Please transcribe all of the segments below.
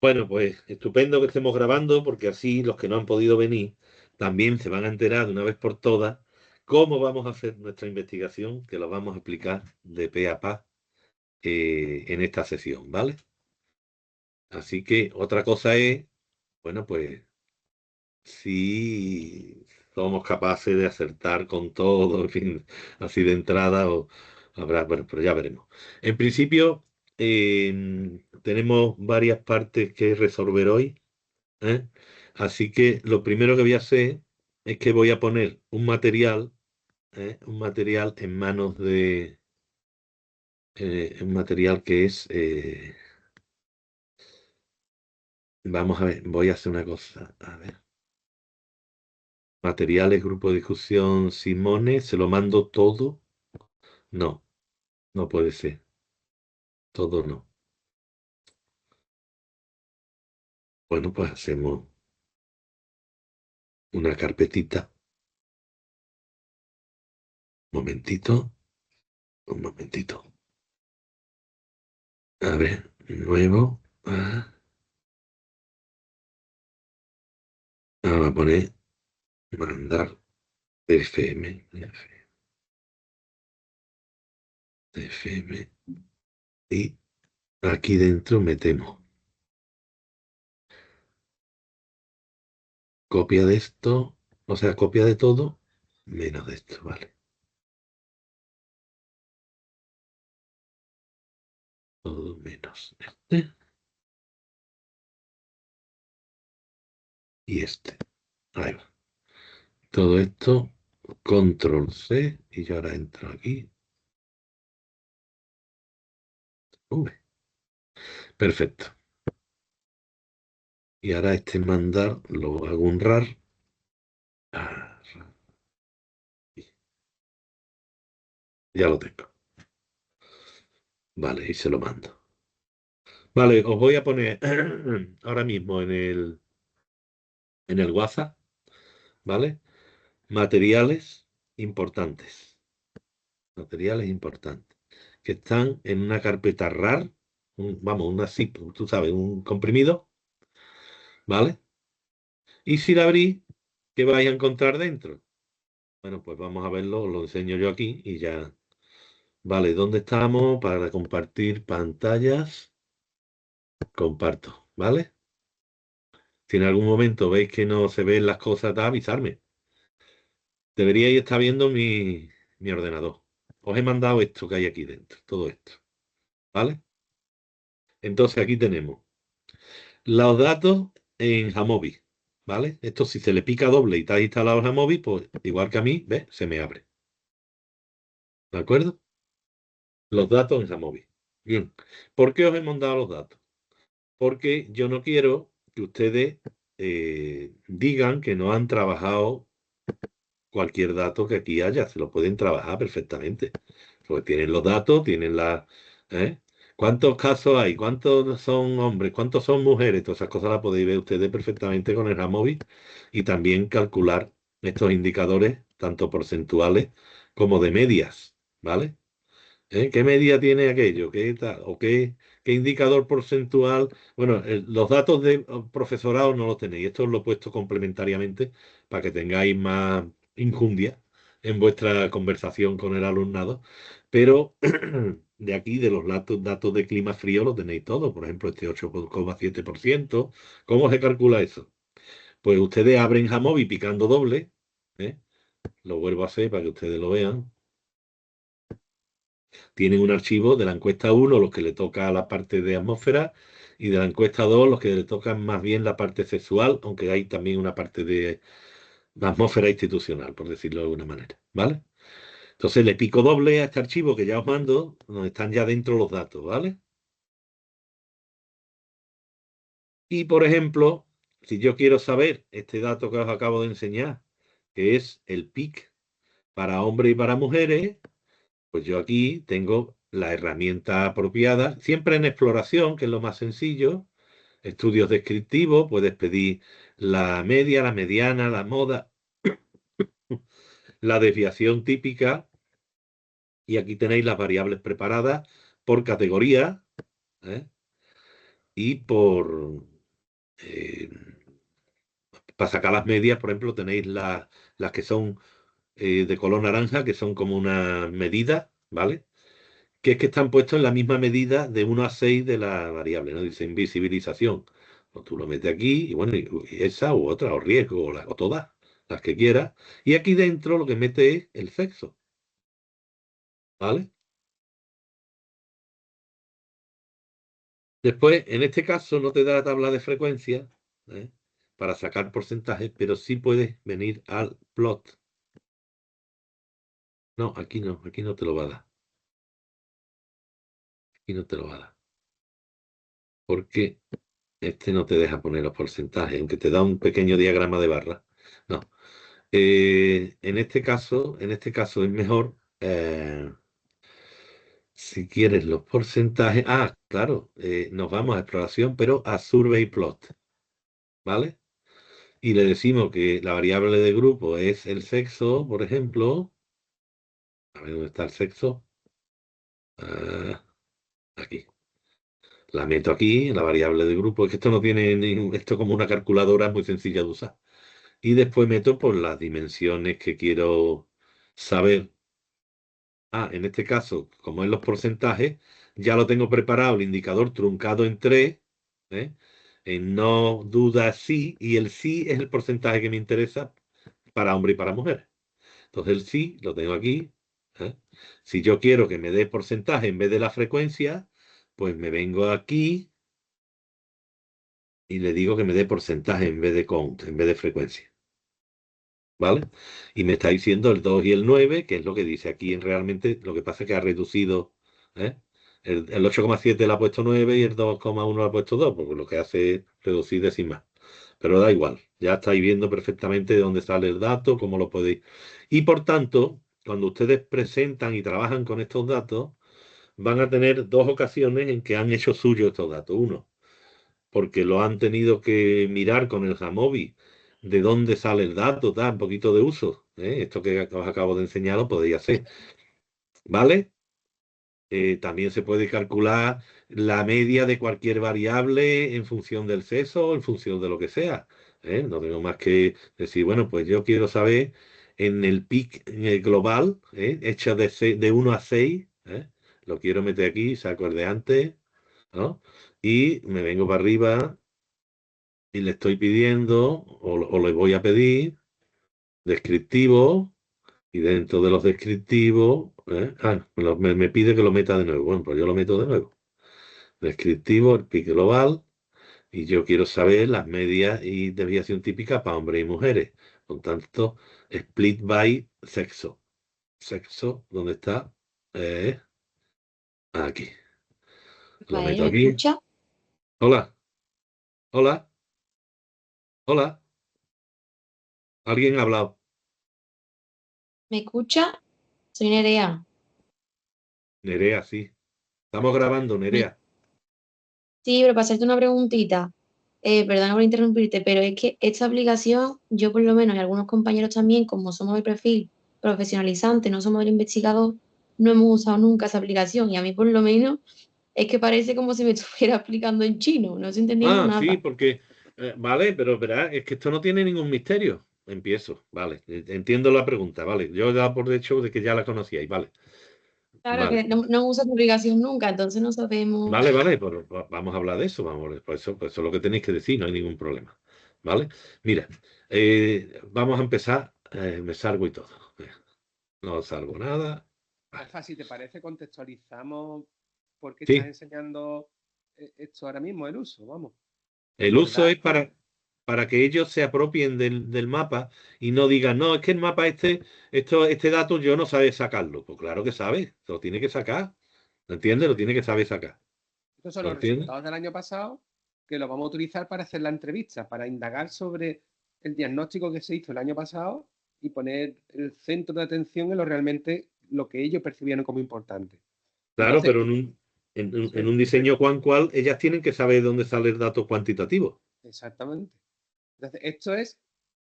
Bueno, pues estupendo que estemos grabando porque así los que no han podido venir también se van a enterar de una vez por todas cómo vamos a hacer nuestra investigación, que lo vamos a explicar de pe a pa en esta sesión, ¿vale? Así que otra cosa es, bueno, pues si somos capaces de acertar con todo, en fin, así de entrada, o habrá, bueno, pero ya veremos. En principio, tenemos varias partes que resolver hoy, ¿eh? Así que lo primero que voy a hacer es que voy a poner un material, un material en manos de un material que es, vamos a ver, voy a hacer una cosa, a ver, materiales, grupo de discusión, Simone, se lo mando todo, no, no puede ser, todo no. Bueno, pues hacemos una carpetita, momentito, un momentito, a ver, nuevo, vamos a poner, mandar FM, FM, y aquí dentro metemos copia de esto, o sea, copia de todo, menos de esto, ¿vale? Todo menos este y este. Ahí va. Todo esto, control C, y yo ahora entro aquí. V. Perfecto. Y ahora este mandar lo hago un RAR. Ah, ya lo tengo. Vale, y se lo mando. Vale, os voy a poner ahora mismo en el WhatsApp, ¿vale? Materiales importantes. Materiales importantes. Que están en una carpeta RAR, vamos, una zip, tú sabes, un comprimido, ¿vale? Y si la abrís, ¿qué vais a encontrar dentro? Bueno, pues vamos a verlo, os lo enseño yo aquí y ya. Vale, ¿dónde estamos? Para compartir pantallas, comparto, ¿vale? Si en algún momento veis que no se ven las cosas, avisarme. Deberíais estar viendo mi ordenador. Os he mandado esto que hay aquí dentro, todo esto, ¿vale? Entonces aquí tenemos los datos en Jamovi, ¿vale? Esto si se le pica doble y está instalado en Jamovi, pues igual que a mí, ¿ves? Se me abre, ¿de acuerdo? Los datos en Jamovi. Bien, ¿por qué os he mandado los datos? Porque yo no quiero que ustedes digan que no han trabajado cualquier dato que aquí haya, se lo pueden trabajar perfectamente. Porque tienen los datos, tienen la... ¿eh? ¿Cuántos casos hay? ¿Cuántos son hombres? ¿Cuántos son mujeres? Todas esas cosas las podéis ver ustedes perfectamente con el móvil y también calcular estos indicadores, tanto porcentuales como de medias, ¿vale? ¿Qué media tiene aquello? ¿Qué tal? ¿O qué indicador porcentual? Bueno, los datos de profesorado no los tenéis. Esto os lo he puesto complementariamente para que tengáis más injundia en vuestra conversación con el alumnado. Pero de aquí, de los datos de clima frío, lo tenéis todo. Por ejemplo, este 8,7%. ¿Cómo se calcula eso? Pues ustedes abren Jamovi picando doble. ¿eh? Lo vuelvo a hacer para que ustedes lo vean. Tienen un archivo de la encuesta 1, los que le toca la parte de atmósfera, y de la encuesta 2, los que le tocan más bien la parte sexual, aunque hay también una parte de atmósfera institucional, por decirlo de alguna manera, ¿vale? Entonces le pico doble a este archivo que ya os mando, donde están ya dentro los datos, ¿vale? Y por ejemplo, si yo quiero saber este dato que os acabo de enseñar, que es el PIC para hombres y para mujeres, pues yo aquí tengo la herramienta apropiada, siempre en exploración, que es lo más sencillo, estudios descriptivos, puedes pedir la media, la mediana, la moda, la desviación típica, y aquí tenéis las variables preparadas por categoría, ¿eh? y por, eh, para sacar las medias, por ejemplo, tenéis las que son de color naranja, que son como una medida, ¿vale? Que es que están puestos en la misma medida de 1 a 6 de la variable, ¿no? Dice invisibilización. O tú lo metes aquí, y bueno, y esa u otra, o riesgo, o todas, las que quieras. Y aquí dentro lo que mete es el sexo, ¿vale? Después, en este caso, no te da la tabla de frecuencia, ¿eh? Para sacar porcentajes, pero sí puedes venir al plot. No, aquí no te lo va a dar. Aquí no te lo va a dar. Porque este no te deja poner los porcentajes, aunque te da un pequeño diagrama de barra. No. En este caso es mejor, si quieres los porcentajes. Ah, claro, nos vamos a exploración, pero a survey plot, ¿vale? Y le decimos que la variable de grupo es el sexo, por ejemplo. A ver dónde está el sexo. Ah, aquí. La meto aquí, la variable de grupo. Es que esto no tiene esto como una calculadora, es muy sencilla de usar. Y después meto por las dimensiones que quiero saber. Ah, en este caso, como es los porcentajes, ya lo tengo preparado el indicador truncado en 3, ¿eh? En no duda sí, y el sí es el porcentaje que me interesa para hombre y para mujer. Entonces el sí lo tengo aquí, ¿eh? Si yo quiero que me dé porcentaje en vez de la frecuencia, pues me vengo aquí y le digo que me dé porcentaje en vez de count, en vez de frecuencia. ¿Vale? Y me está diciendo el 2 y el 9, que es lo que dice aquí. Realmente lo que pasa es que ha reducido, ¿eh? El 8,7 le ha puesto 9 y el 2,1 le ha puesto 2, porque lo que hace es reducir décimas. Pero da igual, ya estáis viendo perfectamente de dónde sale el dato, cómo lo podéis. Y por tanto, cuando ustedes presentan y trabajan con estos datos, van a tener dos ocasiones en que han hecho suyo estos datos. Uno, porque lo han tenido que mirar con el Jamovi, de dónde sale el dato, da un poquito de uso. Esto que os acabo de enseñar lo podéis hacer, ¿vale? También se puede calcular la media de cualquier variable en función del sexo, en función de lo que sea. No tengo más que decir, bueno, pues yo quiero saber en el PIC en el global, hecha de 1 a 6, lo quiero meter aquí, saco el de antes, ¿no? Y me vengo para arriba y le estoy pidiendo, o le voy a pedir, descriptivos, y dentro de los descriptivos, me pide que lo meta de nuevo. Bueno, pues yo lo meto de nuevo. Descriptivo, el PIC global, y yo quiero saber las medias y desviación típica para hombres y mujeres. Por tanto, split by sexo. Sexo, ¿dónde está? Eh, Aquí. Lo Vale, meto ¿me aquí. escucha? Hola, hola, hola. ¿Alguien ha hablado? ¿Me escucha? Soy Nerea. Nerea, sí. Estamos grabando, Mi- Nerea. Sí, pero para hacerte una preguntita, perdona por interrumpirte, pero es que esta aplicación, yo por lo menos y algunos compañeros también, como somos el perfil profesionalizante, no somos el investigador, no hemos usado nunca esa aplicación y a mí por lo menos es que parece como si me estuviera explicando en chino, no estoy entendiendo Ah, sí, nada. porque, vale, pero verá, es que esto no tiene ningún misterio. Empiezo, vale, entiendo la pregunta, vale. Yo da por hecho de que ya la conocíais, vale, Claro que vale, no uso esta aplicación nunca, entonces no sabemos. vale, pero vamos a hablar de eso, vamos, pues eso es lo que tenéis que decir, no hay ningún problema, ¿vale? Mira, vamos a empezar, me salgo y todo. No salgo nada, vale. Rafa, si te parece, contextualizamos por qué estás Sí, enseñando esto ahora mismo, el uso, vamos. el uso Recordar, es para que ellos se apropien del mapa y no digan, no, es que el mapa este dato yo no sabe sacarlo. Pues claro que sabe, lo tiene que sacar. ¿Lo entiendes? Lo tiene que saber sacar. estos son ¿Lo los entiendes? resultados del año pasado que los vamos a utilizar para hacer la entrevista, para indagar sobre el diagnóstico que se hizo el año pasado y poner el centro de atención en lo que ellos percibieron como importante. Claro, Entonces, pero en un diseño cual, ellas tienen que saber dónde sale el dato cuantitativo. exactamente. Entonces, esto es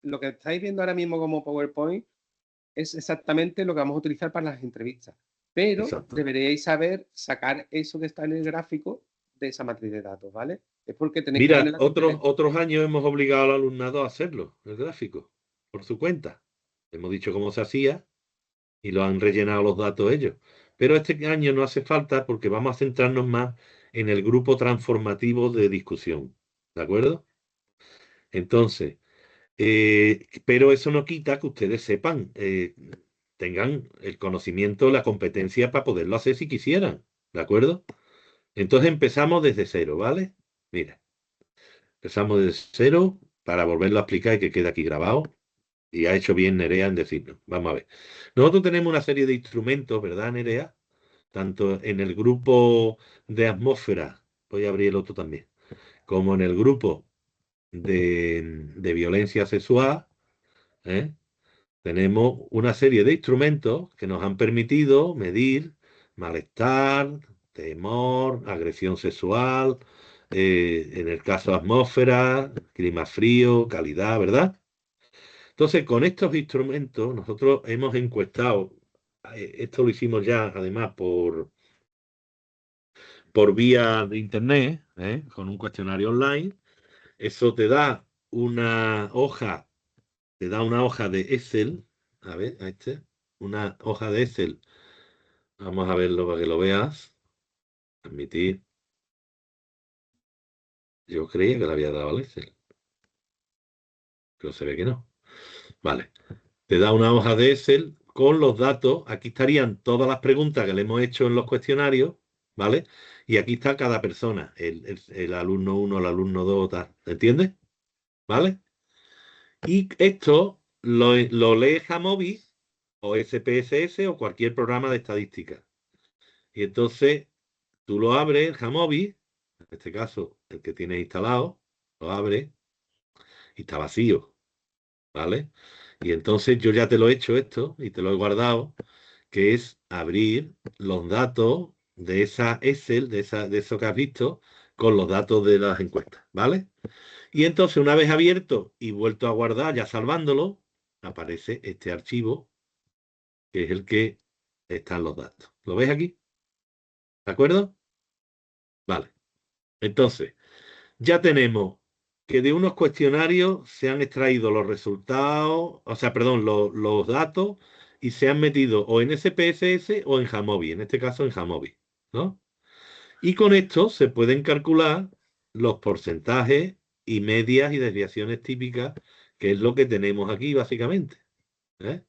lo que estáis viendo ahora mismo como PowerPoint, es exactamente lo que vamos a utilizar para las entrevistas. Pero Exacto. deberíais saber sacar eso que está en el gráfico de esa matriz de datos, ¿vale? Es porque tenéis que Mira, tener la competencia. otros años hemos obligado al alumnado a hacerlo, el gráfico, por su cuenta. Hemos dicho cómo se hacía y lo han rellenado los datos ellos. Pero este año no hace falta porque vamos a centrarnos más en el grupo transformativo de discusión. ¿De acuerdo? Entonces, pero eso no quita que ustedes sepan, tengan el conocimiento, la competencia para poderlo hacer si quisieran. ¿De acuerdo? Entonces empezamos desde cero, ¿vale? Mira, empezamos desde cero para volverlo a explicar y que quede aquí grabado. Y ha hecho bien Nerea en decirnos. Vamos a ver. Nosotros tenemos una serie de instrumentos, ¿verdad, Nerea? Tanto en el grupo de atmósfera, voy a abrir el otro también, como en el grupo de violencia sexual, ¿eh? Tenemos una serie de instrumentos que nos han permitido medir malestar, temor, agresión sexual, en el caso atmósfera, clima frío, calidad, ¿verdad? Entonces, con estos instrumentos, nosotros hemos encuestado, esto lo hicimos ya además por vía de internet, con un cuestionario online. Eso te da una hoja de Excel, a ver, una hoja de Excel. Vamos a verlo para que lo veas. Admitir. Yo creía que le había dado al Excel, pero se ve que no. Vale. Te da una hoja de Excel con los datos. Aquí estarían todas las preguntas que le hemos hecho en los cuestionarios, ¿vale? Y aquí está cada persona, el alumno 1, el alumno 2, tal. ¿Entiendes? ¿Vale? Y esto lo lee Jamovi o SPSS o cualquier programa de estadística. Y entonces tú lo abres, Jamovi, en este caso el que tienes instalado, lo abres y está vacío, ¿vale? Y entonces yo ya te lo he hecho esto y te lo he guardado, que es abrir los datos de esa Excel, de eso que has visto, con los datos de las encuestas, ¿vale? Y entonces una vez abierto y vuelto a guardar, ya salvándolo, aparece este archivo, que es el que están los datos. ¿Lo ves aquí? ¿De acuerdo? Vale. Entonces, ya tenemos que de unos cuestionarios se han extraído los resultados, o sea, perdón, los datos y se han metido o en SPSS o en Jamovi, en este caso en Jamovi, ¿no? Y con esto se pueden calcular los porcentajes y medias y desviaciones típicas, que es lo que tenemos aquí básicamente, ¿eh?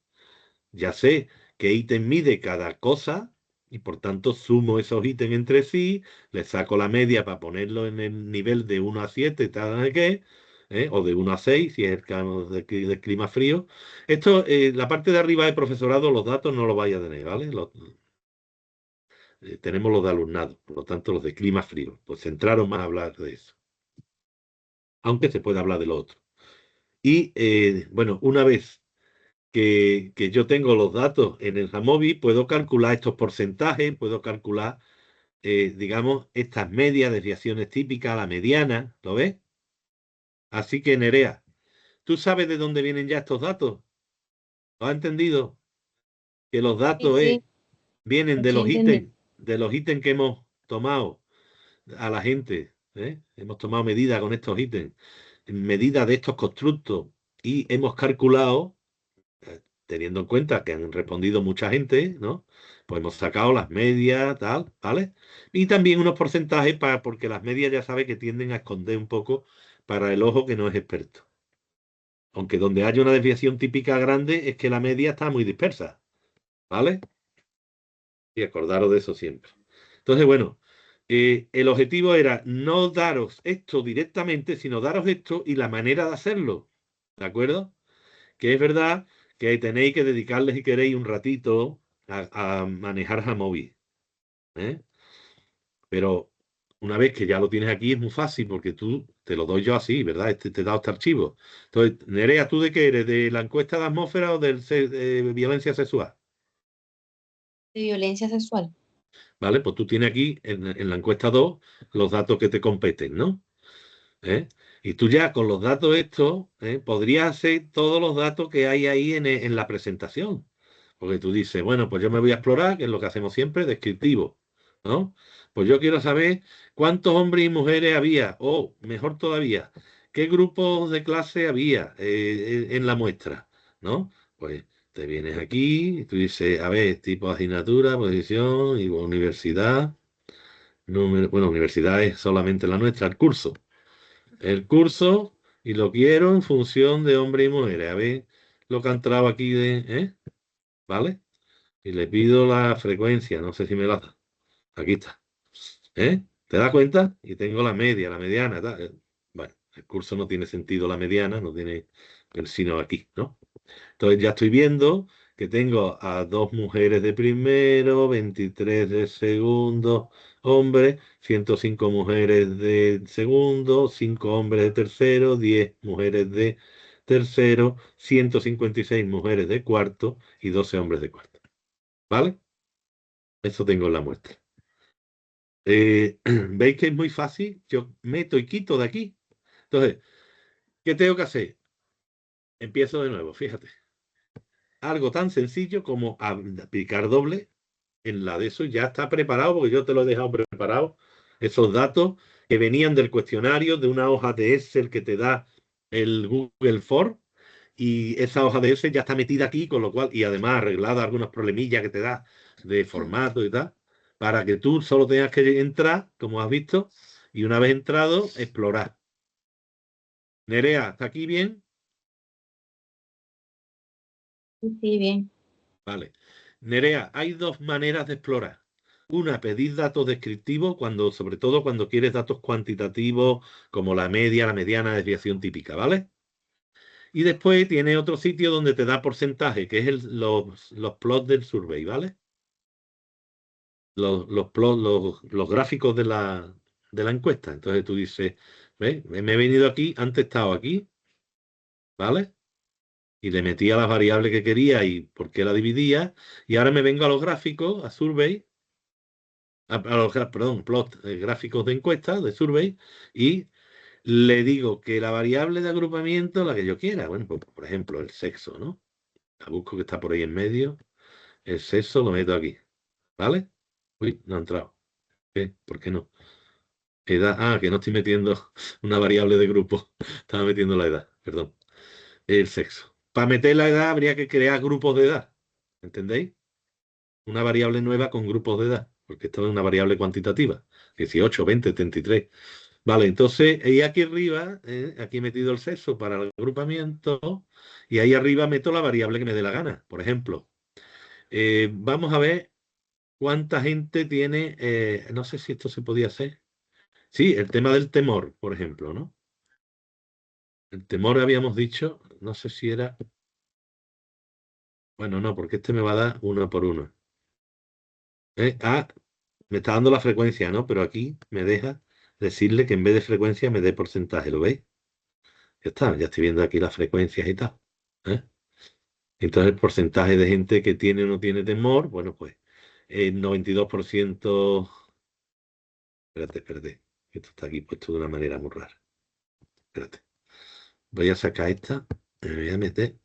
Ya sé qué ítem mide cada cosa y por tanto sumo esos ítems entre sí, le saco la media para ponerlo en el nivel de 1 a 7, tal de qué, o de 1 a 6, si es el caso de clima frío. Esto, la parte de arriba de profesorado, los datos no los vaya a tener, ¿vale? Tenemos los de alumnado, por lo tanto los de clima frío. Pues centraros más a hablar de eso, aunque se puede hablar de lo otro. Y bueno, una vez que yo tengo los datos en el Jamovi, puedo calcular estos porcentajes, puedo calcular, digamos, estas medias, desviaciones típicas, la mediana, ¿lo ves? Así que, Nerea, ¿tú sabes de dónde vienen ya estos datos? ¿Lo has entendido? Que los Sí, datos sí, vienen estoy entendiendo. de los ítems que hemos tomado a la gente, ¿eh? Hemos tomado medidas con estos ítems, medidas de estos constructos y hemos calculado, teniendo en cuenta que han respondido mucha gente, ¿no? Pues hemos sacado las medias, tal, ¿vale? Y también unos porcentajes porque las medias ya sabe que tienden a esconder un poco para el ojo que no es experto. Aunque donde haya una desviación típica grande es que la media está muy dispersa, ¿vale? Y acordaros de eso siempre. Entonces, bueno, el objetivo era no daros esto directamente, sino daros esto y la manera de hacerlo, ¿de acuerdo? Que es verdad que tenéis que dedicarles, si queréis, un ratito a manejar Jamovi, ¿eh? Pero una vez que ya lo tienes aquí es muy fácil porque tú te lo doy yo así, ¿verdad? Te he dado este archivo. Entonces, Nerea, ¿tú de qué eres? ¿De la encuesta de atmósfera o de violencia sexual? De violencia sexual. ¿Vale? Pues tú tienes aquí en la encuesta 2 los datos que te competen, ¿no? ¿Eh? Y tú ya con los datos estos, podrías hacer todos los datos que hay ahí en la presentación. Porque tú dices, bueno, pues yo me voy a explorar, que es lo que hacemos siempre, descriptivo. ¿no? Pues yo quiero saber cuántos hombres y mujeres había, o mejor todavía, qué grupos de clase había en la muestra, ¿no? Pues te vienes aquí y tú dices, a ver, tipo de asignatura, posición y universidad. Bueno, universidad es solamente la nuestra, el curso. El curso, y lo quiero en función de hombres y mujeres. A ver lo que ha entrado aquí ¿vale? Y le pido la frecuencia, no sé si me la da. Aquí está. ¿Te das cuenta? Y tengo la media, la mediana, tal. Bueno, el curso no tiene sentido la mediana, no tiene el sino aquí, ¿no? Entonces ya estoy viendo que tengo a 2 mujeres de primero, 23 de segundo, hombres, 105 mujeres de segundo, 5 hombres de tercero, 10 mujeres de tercero, 156 mujeres de cuarto y 12 hombres de cuarto. ¿Vale? Eso tengo en la muestra. ¿Veis que es muy fácil? Yo meto y quito de aquí. Entonces, ¿qué tengo que hacer? Empiezo de nuevo, fíjate. Algo tan sencillo como aplicar doble en la de eso. Ya está preparado porque yo te lo he dejado preparado. Esos datos que venían del cuestionario, de una hoja de Excel que te da el Google Form. Y esa hoja de Excel ya está metida aquí, con lo cual, y además arreglada algunos problemillas que te da de formato y tal, para que tú solo tengas que entrar, como has visto, y una vez entrado, explorar. Nerea, ¿está aquí bien? Sí, bien. Vale. Nerea, hay dos maneras de explorar. Una, pedir datos descriptivos, sobre todo cuando quieres datos cuantitativos, como la media, la mediana, desviación típica, ¿vale? Y después tiene otro sitio donde te da porcentaje, que es los plots del survey, ¿vale? Los gráficos de la encuesta. Entonces tú dices, ¿ves? Me he venido aquí, antes estaba aquí, ¿vale? Y le metía las variables que quería y por qué la dividía. Y ahora me vengo a los gráficos, a survey, perdón, plot, gráficos de encuesta, de survey, y le digo que la variable de agrupamiento, la que yo quiera, bueno, pues, por ejemplo, el sexo, ¿no? La busco que está por ahí en medio, el sexo lo meto aquí, ¿vale? Uy, no ha entrado. ¿Qué? ¿Por qué no? Edad, que no estoy metiendo una variable de grupo, estaba metiendo la edad, perdón. El sexo. Para meter la edad habría que crear grupos de edad, ¿entendéis? Una variable nueva con grupos de edad, porque esto es una variable cuantitativa, 18, 20, 33. Vale, entonces, y aquí arriba, aquí he metido el sexo para el agrupamiento, y ahí arriba meto la variable que me dé la gana. Por ejemplo, vamos a ver cuánta gente tiene, no sé si esto se podía hacer. Sí, el tema del temor, por ejemplo, ¿no? El temor habíamos dicho, no sé si era. Bueno, no, porque este me va a dar uno por uno. Me está dando la frecuencia, ¿no? Pero aquí me deja decirle que en vez de frecuencia me dé porcentaje, ¿lo veis? Ya está, ya estoy viendo aquí las frecuencias y tal. ¿eh? Entonces el porcentaje de gente que tiene o no tiene temor, bueno, pues el 92%. Espérate. Esto está aquí puesto de una manera muy rara. Espérate. Voy a sacar esta. Me voy a meter.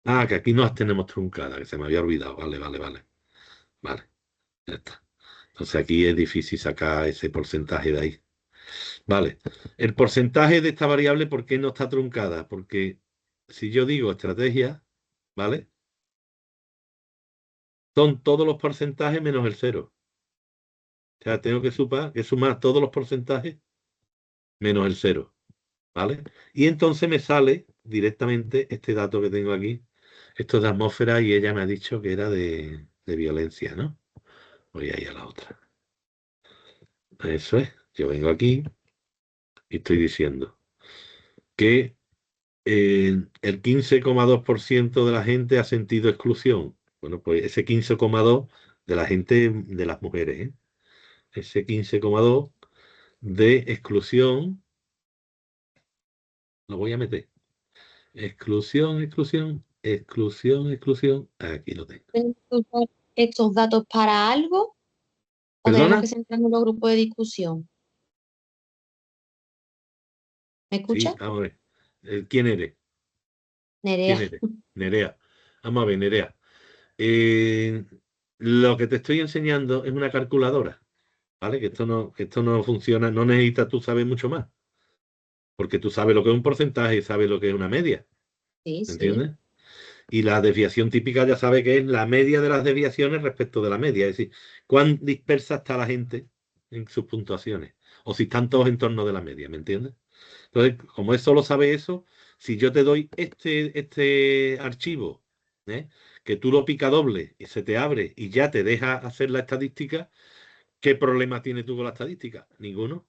Que aquí no las tenemos truncadas, que se me había olvidado. Vale. Vale, ya está. Entonces aquí es difícil sacar ese porcentaje de ahí. Vale. El porcentaje de esta variable, ¿por qué no está truncada? Porque si yo digo estrategia, ¿vale? Son todos los porcentajes menos el cero. O sea, tengo que sumar todos los porcentajes menos el cero, ¿vale? Y entonces me sale directamente este dato que tengo aquí. Esto es de atmósfera y ella me ha dicho que era de violencia, ¿no? Voy a ir a la otra. Eso es. Yo vengo aquí y estoy diciendo que el 15,2% de la gente ha sentido exclusión. Bueno, pues ese 15,2 de la gente, de las mujeres, ese 15,2 de exclusión, lo voy a meter. Exclusión. Aquí lo tengo. ¿Tenemos que usar estos datos para algo o tenemos ¿Perdona? que centrarnos en los grupos de discusión? ¿Me Sí, escuchas? vamos a ver. ¿Quién eres? ¿Quién Nerea. eres? Nerea. Vamos a ver, Nerea. Eh, Lo que te estoy enseñando es una calculadora, ¿vale? Que esto no funciona, no necesitas tú saber mucho más, porque tú sabes lo que es un porcentaje y sabes lo que es una media, Sí, ¿me sí. entiendes? Y la desviación típica ya sabe que es la media de las desviaciones respecto de la media, es decir, cuán dispersa está la gente en sus puntuaciones, o si están todos en torno de la media, ¿me entiendes? Entonces, como él solo sabe eso, si yo te doy este archivo, ¿eh? Que tú lo pica doble y se te abre y ya te deja hacer la estadística, ¿qué problema tienes tú con la estadística? Ninguno.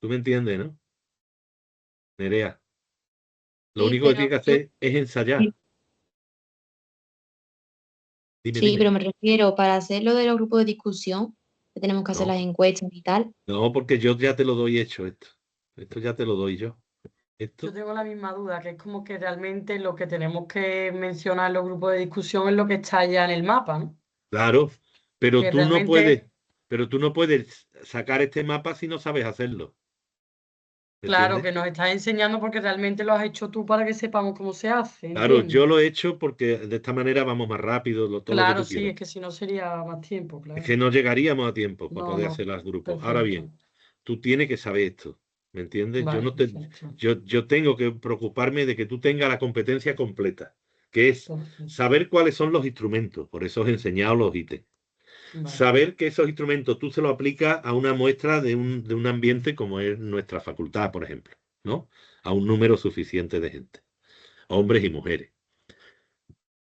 ¿Tú me entiendes, no? Nerea, lo Sí, único que pero tienes que hacer es ensayar. Dime, sí, dime. pero me refiero, para hacerlo de los grupos de discusión, que tenemos que hacer No, las encuestas y tal. no, porque yo ya te lo doy hecho esto. Esto ya te lo doy yo. Yo Esto, tengo la misma duda, que es como que realmente lo que tenemos que mencionar en los grupos de discusión es lo que está ya en el mapa, ¿no? claro, pero Que tú no puedes, realmente, pero tú no puedes sacar este mapa si no sabes hacerlo. claro, ¿Entiendes? que nos estás enseñando porque realmente lo has hecho tú para que sepamos cómo se hace, Claro, yo entiendo. lo he hecho porque de esta manera vamos más rápido, todo lo que Claro, tú sí, quieras. es que si no sería más tiempo, Es claro. que no llegaríamos a tiempo para No, poder no, hacer los grupos. Ahora perfecto. bien, tú tienes que saber esto, ¿me entiendes? Yo Vale, no te, perfecto. yo tengo que preocuparme de que tú tengas la competencia completa, que es Perfecto. saber cuáles son los instrumentos. Por eso os he enseñado los ítems. Vale, Saber que esos instrumentos tú se los aplicas a una muestra de un ambiente como es nuestra facultad, por ejemplo, ¿no? A un número suficiente de gente, hombres y mujeres.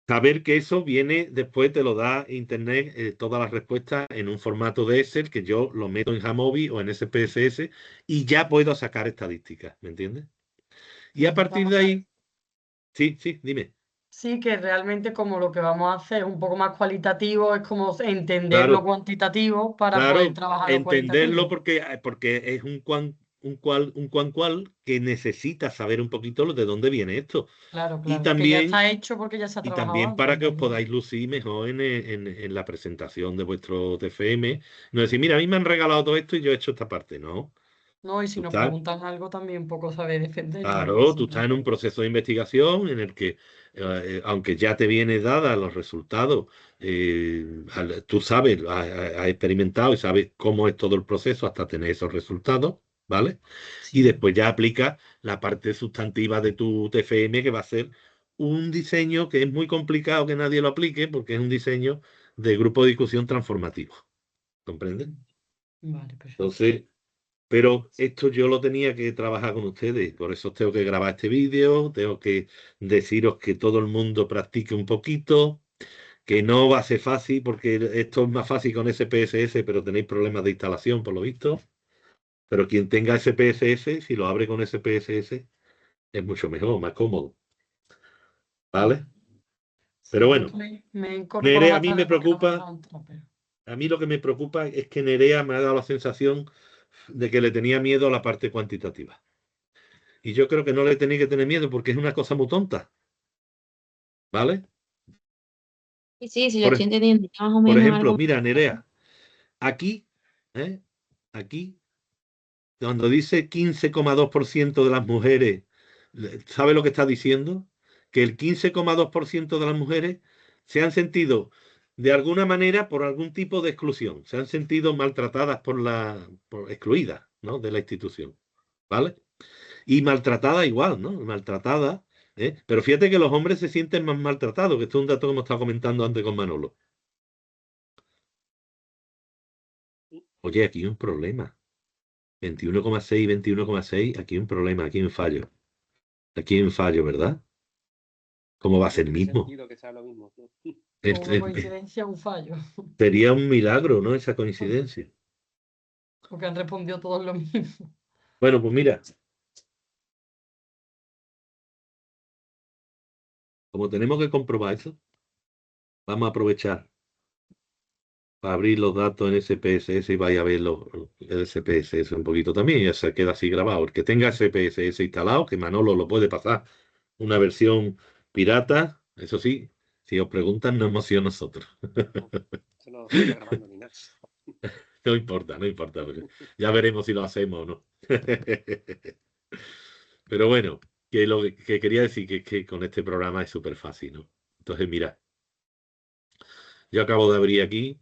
Saber que eso viene, después te lo da Internet, todas las respuestas en un formato de Excel que yo lo meto en Jamovi o en SPSS y ya puedo sacar estadísticas, ¿me entiendes? Y a vale. partir Vamos de a ver. ahí, sí, sí, dime. Sí, que realmente como lo que vamos a hacer es un poco más cualitativo, es como entender lo Claro, cuantitativo para poder claro, trabajar lo entenderlo cualitativo. porque es un cual que necesita saber un poquito de dónde viene esto. Claro, Y claro. Que ya también está hecho porque ya se ha Y trabajado también antes, para en que os realidad. podáis lucir mejor en la presentación de vuestro TFM. No decir, mira, a mí me han regalado todo esto y yo he hecho esta parte. No, No, y si tú nos estás, preguntan algo también un poco saber defenderlo y claro, eso. tú estás en un proceso de investigación en el que, aunque ya te viene dada los resultados, tú sabes, has experimentado y sabes cómo es todo el proceso hasta tener esos resultados, ¿vale? Y Sí, después ya aplicas la parte sustantiva de tu TFM, que va a ser un diseño que es muy complicado que nadie lo aplique, porque es un diseño de grupo de discusión transformativo. ¿Comprendes? vale, perfecto. Entonces, pero esto yo lo tenía que trabajar con ustedes, por eso tengo que grabar este vídeo, tengo que deciros que todo el mundo practique un poquito, que no va a ser fácil, porque esto es más fácil con SPSS, pero tenéis problemas de instalación, por lo visto. Pero quien tenga SPSS, si lo abre con SPSS, es mucho mejor, más cómodo, Vale. ¿vale? Pero Sí, yo es bueno, que me incorporo Nerea, a más mí tarde me porque no me he preocupa, dado un trapero. a mí lo que me preocupa es que Nerea me ha dado la sensación de que le tenía miedo a la parte cuantitativa. Y yo creo que no le tenéis que tener miedo porque es una cosa muy tonta, ¿vale? Sí, sí, sí, lo Por, estoy entendiendo. Ya más o por menos ejemplo, algo. mira, Nerea, aquí, ¿eh? Aquí, cuando dice 15,2% de las mujeres, ¿sabe lo que está diciendo? Que el 15,2% de las mujeres se han sentido de alguna manera por algún tipo de exclusión, se han sentido maltratadas excluidas, ¿no? De la institución, ¿vale? Y maltratadas igual, ¿no? Maltratadas, ¿eh? Pero fíjate que los hombres se sienten más maltratados, que esto es un dato que hemos estado comentando antes con Manolo. Oye, aquí hay un problema. 21,6, 21,6, aquí hay un problema, aquí hay un fallo. Aquí hay un fallo, ¿verdad? ¿Cómo va a No ser el tiene mismo? sentido que sea lo mismo. ¿No? Con una Eh, coincidencia, un fallo. Sería un milagro, ¿no? Esa coincidencia. Porque han respondido todos lo mismo. Bueno, pues mira, como tenemos que comprobar eso, vamos a aprovechar para abrir los datos en SPSS y vaya a ver el SPSS un poquito también, y ya se queda así grabado. El que tenga SPSS instalado, que Manolo lo puede pasar una versión pirata, eso sí, si os preguntan, no hemos sido nosotros. No, eso no se está grabando ni nada. No importa, no importa, porque ya veremos si lo hacemos o no. Pero bueno, que lo que quería decir que con este programa es súper fácil, ¿no? Entonces, mira, Yo acabo de abrir aquí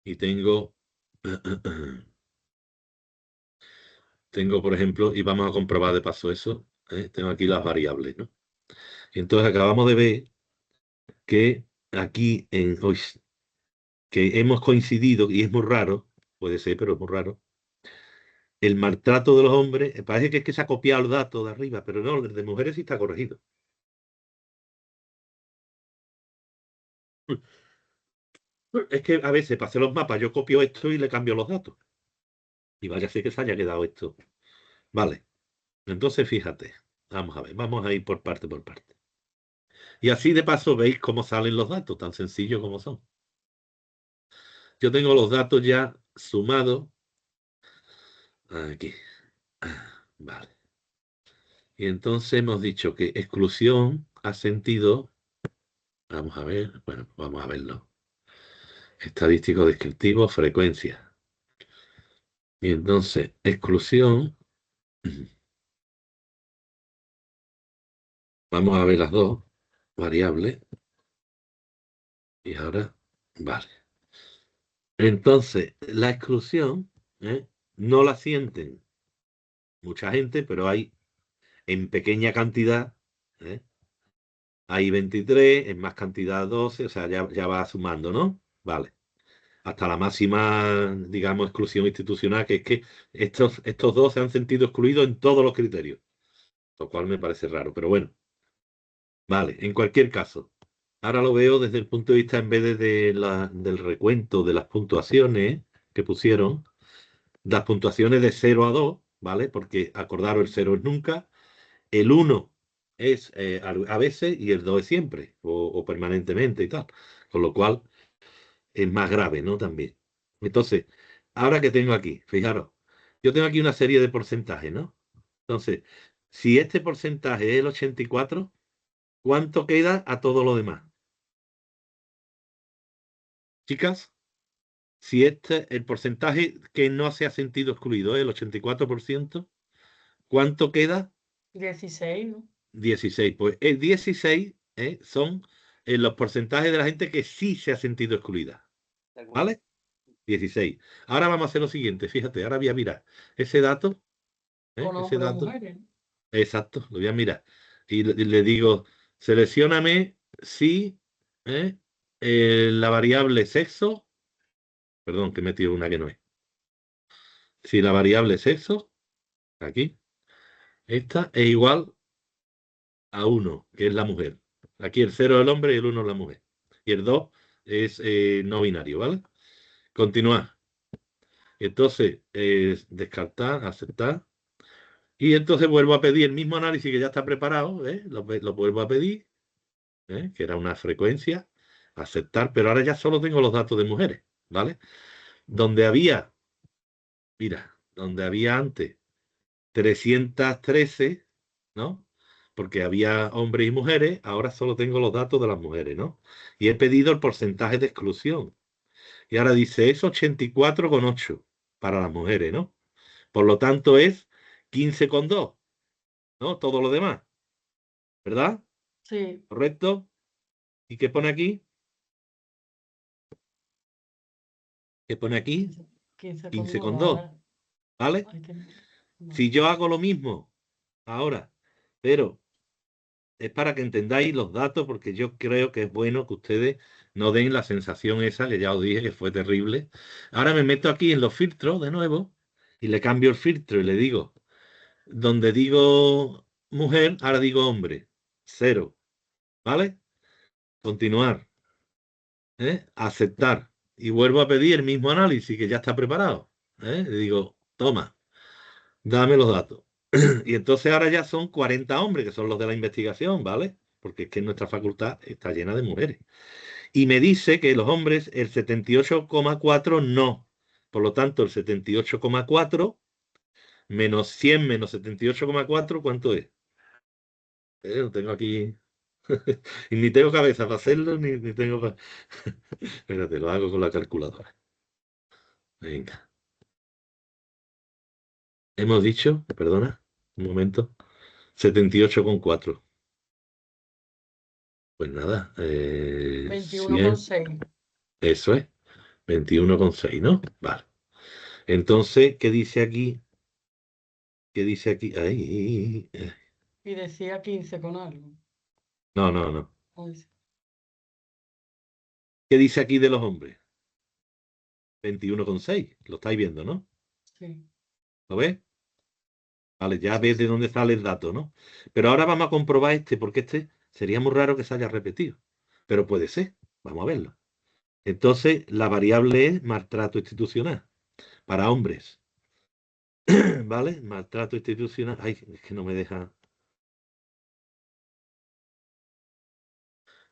y tengo, por ejemplo, y vamos a comprobar de paso eso, tengo aquí las variables, ¿no? Y entonces acabamos de ver que aquí que hemos coincidido, y es muy raro, puede ser, pero es muy raro, el maltrato de los hombres, parece que es que se ha copiado el dato de arriba, pero no, el de mujeres sí está corregido. Es que a veces para hacer los mapas yo copio esto y le cambio los datos. Y vaya a ser que se haya quedado esto. Vale, entonces fíjate, vamos a ver, vamos a ir por parte por parte. Y así de paso veis cómo salen los datos, tan sencillos como son. Yo tengo los datos ya sumados. Aquí. Vale. Y entonces hemos dicho que exclusión ha sentido, vamos a ver, bueno, vamos a verlo. Estadístico descriptivo, frecuencia. Y entonces, exclusión, vamos a ver las dos variables. Y ahora, vale. Entonces, la exclusión, no la sienten mucha gente, pero hay en pequeña cantidad, ¿eh? Hay 23, en más cantidad 12, o sea, ya va sumando, ¿no? Vale. Hasta la máxima, digamos, exclusión institucional, que es que estos dos se han sentido excluidos en todos los criterios, lo cual me parece raro, pero bueno. Vale, en cualquier caso, ahora lo veo desde el punto de vista, en vez del recuento de las puntuaciones que pusieron, las puntuaciones de 0 a 2, ¿vale? Porque acordaros, el 0 es nunca, el 1 es a veces y el 2 es siempre o permanentemente y tal. Con lo cual es más grave, ¿no? También. Entonces, ahora que tengo aquí, fijaros, yo tengo aquí una serie de porcentajes, ¿no? Entonces, si este porcentaje es el 84, ¿cuánto queda a todo lo demás? Chicas, si el porcentaje que no se ha sentido excluido es el 84%, ¿cuánto queda? 16, ¿no? 16. Pues el 16 son los porcentajes de la gente que sí se ha sentido excluida. ¿Vale? 16. Ahora vamos a hacer lo siguiente, fíjate, ahora voy a mirar ese dato. Con Ese hombres o dato. mujeres. Exacto, lo voy a mirar. Y le digo, seleccióname si la variable sexo, perdón, que he metido una que no es. Si la variable sexo, aquí, esta es igual a 1, que es la mujer. Aquí el 0 es el hombre y el 1 es la mujer. Y el 2 es no binario, ¿vale? Continuar. Entonces, descartar, aceptar. Y entonces vuelvo a pedir el mismo análisis que ya está preparado, lo vuelvo a pedir, que era una frecuencia, aceptar, pero ahora ya solo tengo los datos de mujeres, ¿vale? Donde había, mira, donde había antes 313, ¿no? Porque había hombres y mujeres, ahora solo tengo los datos de las mujeres, ¿no? Y he pedido el porcentaje de exclusión. Y ahora dice, es 84,8 para las mujeres, ¿no? Por lo tanto es 15,2, ¿no? Todo lo demás, ¿verdad? Sí. ¿Correcto? ¿Y qué pone aquí? ¿Qué pone aquí? 15,2, Ahora ¿vale? hay que... no. Si yo hago lo mismo ahora, pero es para que entendáis los datos, porque yo creo que es bueno que ustedes no den la sensación esa, que ya os dije que fue terrible. Ahora me meto aquí en los filtros de nuevo y le cambio el filtro y le digo, donde digo mujer, ahora digo hombre. 0, ¿vale? Continuar, aceptar. Y vuelvo a pedir el mismo análisis que ya está preparado. Le digo, toma, dame los datos. Y entonces ahora ya son 40 hombres, que son los de la investigación, ¿vale? Porque es que nuestra facultad está llena de mujeres. Y me dice que los hombres, el 78,4 no. Por lo tanto, el 78,4 menos 100 menos 78,4, ¿cuánto es? Lo tengo aquí. Y ni tengo cabeza para hacerlo, ni tengo para... Espérate, lo hago con la calculadora. Venga. Hemos dicho, perdona, un momento, 78,4. Pues nada, 21,6. Eso es, 21,6, ¿no? Vale. Entonces, ¿qué dice aquí? ¿Qué dice aquí? Ay, Y decía 15 con algo. no, no, no. Once. ¿Qué dice aquí de los hombres? 21,6. Lo estáis viendo, ¿no? Sí, ¿Lo ves? Vale, ya sí, ves de sí. dónde sale el dato, ¿no? Pero ahora vamos a comprobar este, porque este sería muy raro que se haya repetido. Pero puede ser. Vamos a verlo. Entonces, la variable es maltrato institucional para hombres. ¿Vale? Maltrato institucional. Ay, es que no me deja.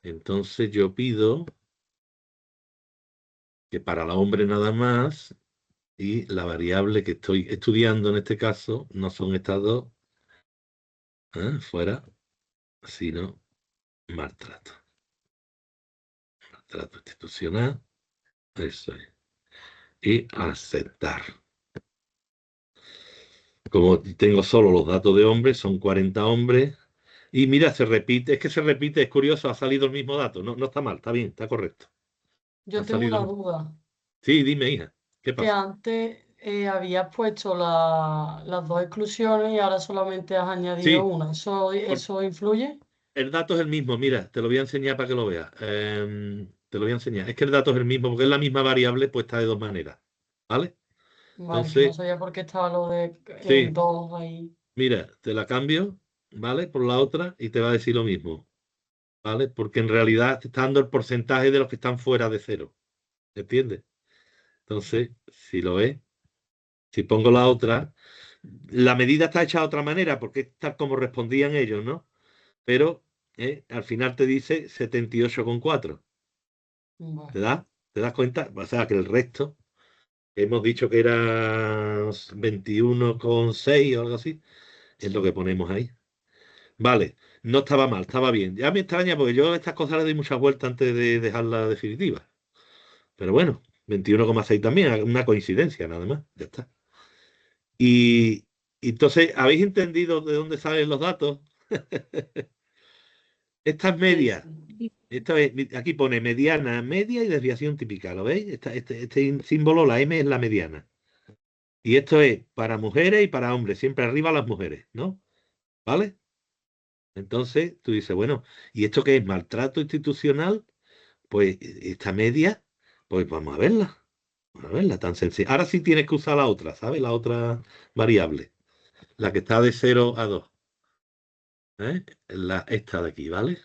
Entonces yo pido que para los hombres nada más y la variable que estoy estudiando en este caso no son estas dos, fuera, sino maltrato. Maltrato institucional, eso es. Y aceptar. Como tengo solo los datos de hombres, son 40 hombres. Y mira, se repite, es que se repite, es curioso, ha salido el mismo dato. No, no está mal, está bien, está correcto. Ha Yo tengo salido. una duda, Sí, dime, hija, ¿qué que pasa? antes habías puesto las dos exclusiones y ahora solamente has añadido Sí, una. ¿Eso influye? el dato es el mismo, mira, te lo voy a enseñar para que lo veas. Te lo voy a enseñar. Es que el dato es el mismo porque es la misma variable puesta de dos maneras. ¿Vale? Vale, que no Entonces, sabía por qué estaba lo de sí, dos ahí. mira, te la cambio, ¿vale? Por la otra y te va a decir lo mismo, ¿vale? Porque en realidad te está dando el porcentaje de los que están fuera de cero. ¿Entiendes? Entonces, si lo ves, si pongo la otra, la medida está hecha de otra manera porque es tal como respondían ellos, ¿no? Pero al final te dice 78,4. ¿Te Vale. das? ¿Te das cuenta? O sea, que el resto, hemos dicho que era 21,6 o algo así, es lo que ponemos ahí. Vale, no estaba mal, estaba bien. Ya me extraña porque yo a estas cosas le doy muchas vueltas antes de dejarla definitiva. Pero bueno, 21,6 también, una coincidencia nada más, ya está. Y entonces, ¿habéis entendido de dónde salen los datos? Estas Sí, medias. sí. Aquí pone mediana, media y desviación típica, ¿lo veis? Este símbolo, la M, es la mediana. Y esto es para mujeres y para hombres, siempre arriba las mujeres, ¿no? ¿Vale? Entonces tú dices, bueno, ¿y esto qué es? ¿Maltrato institucional? Pues esta media, pues vamos a verla. Vamos a verla, tan sencilla. Ahora sí tienes que usar la otra, ¿sabes? La otra variable, la que está de 0 a 2. Esta de aquí, ¿vale?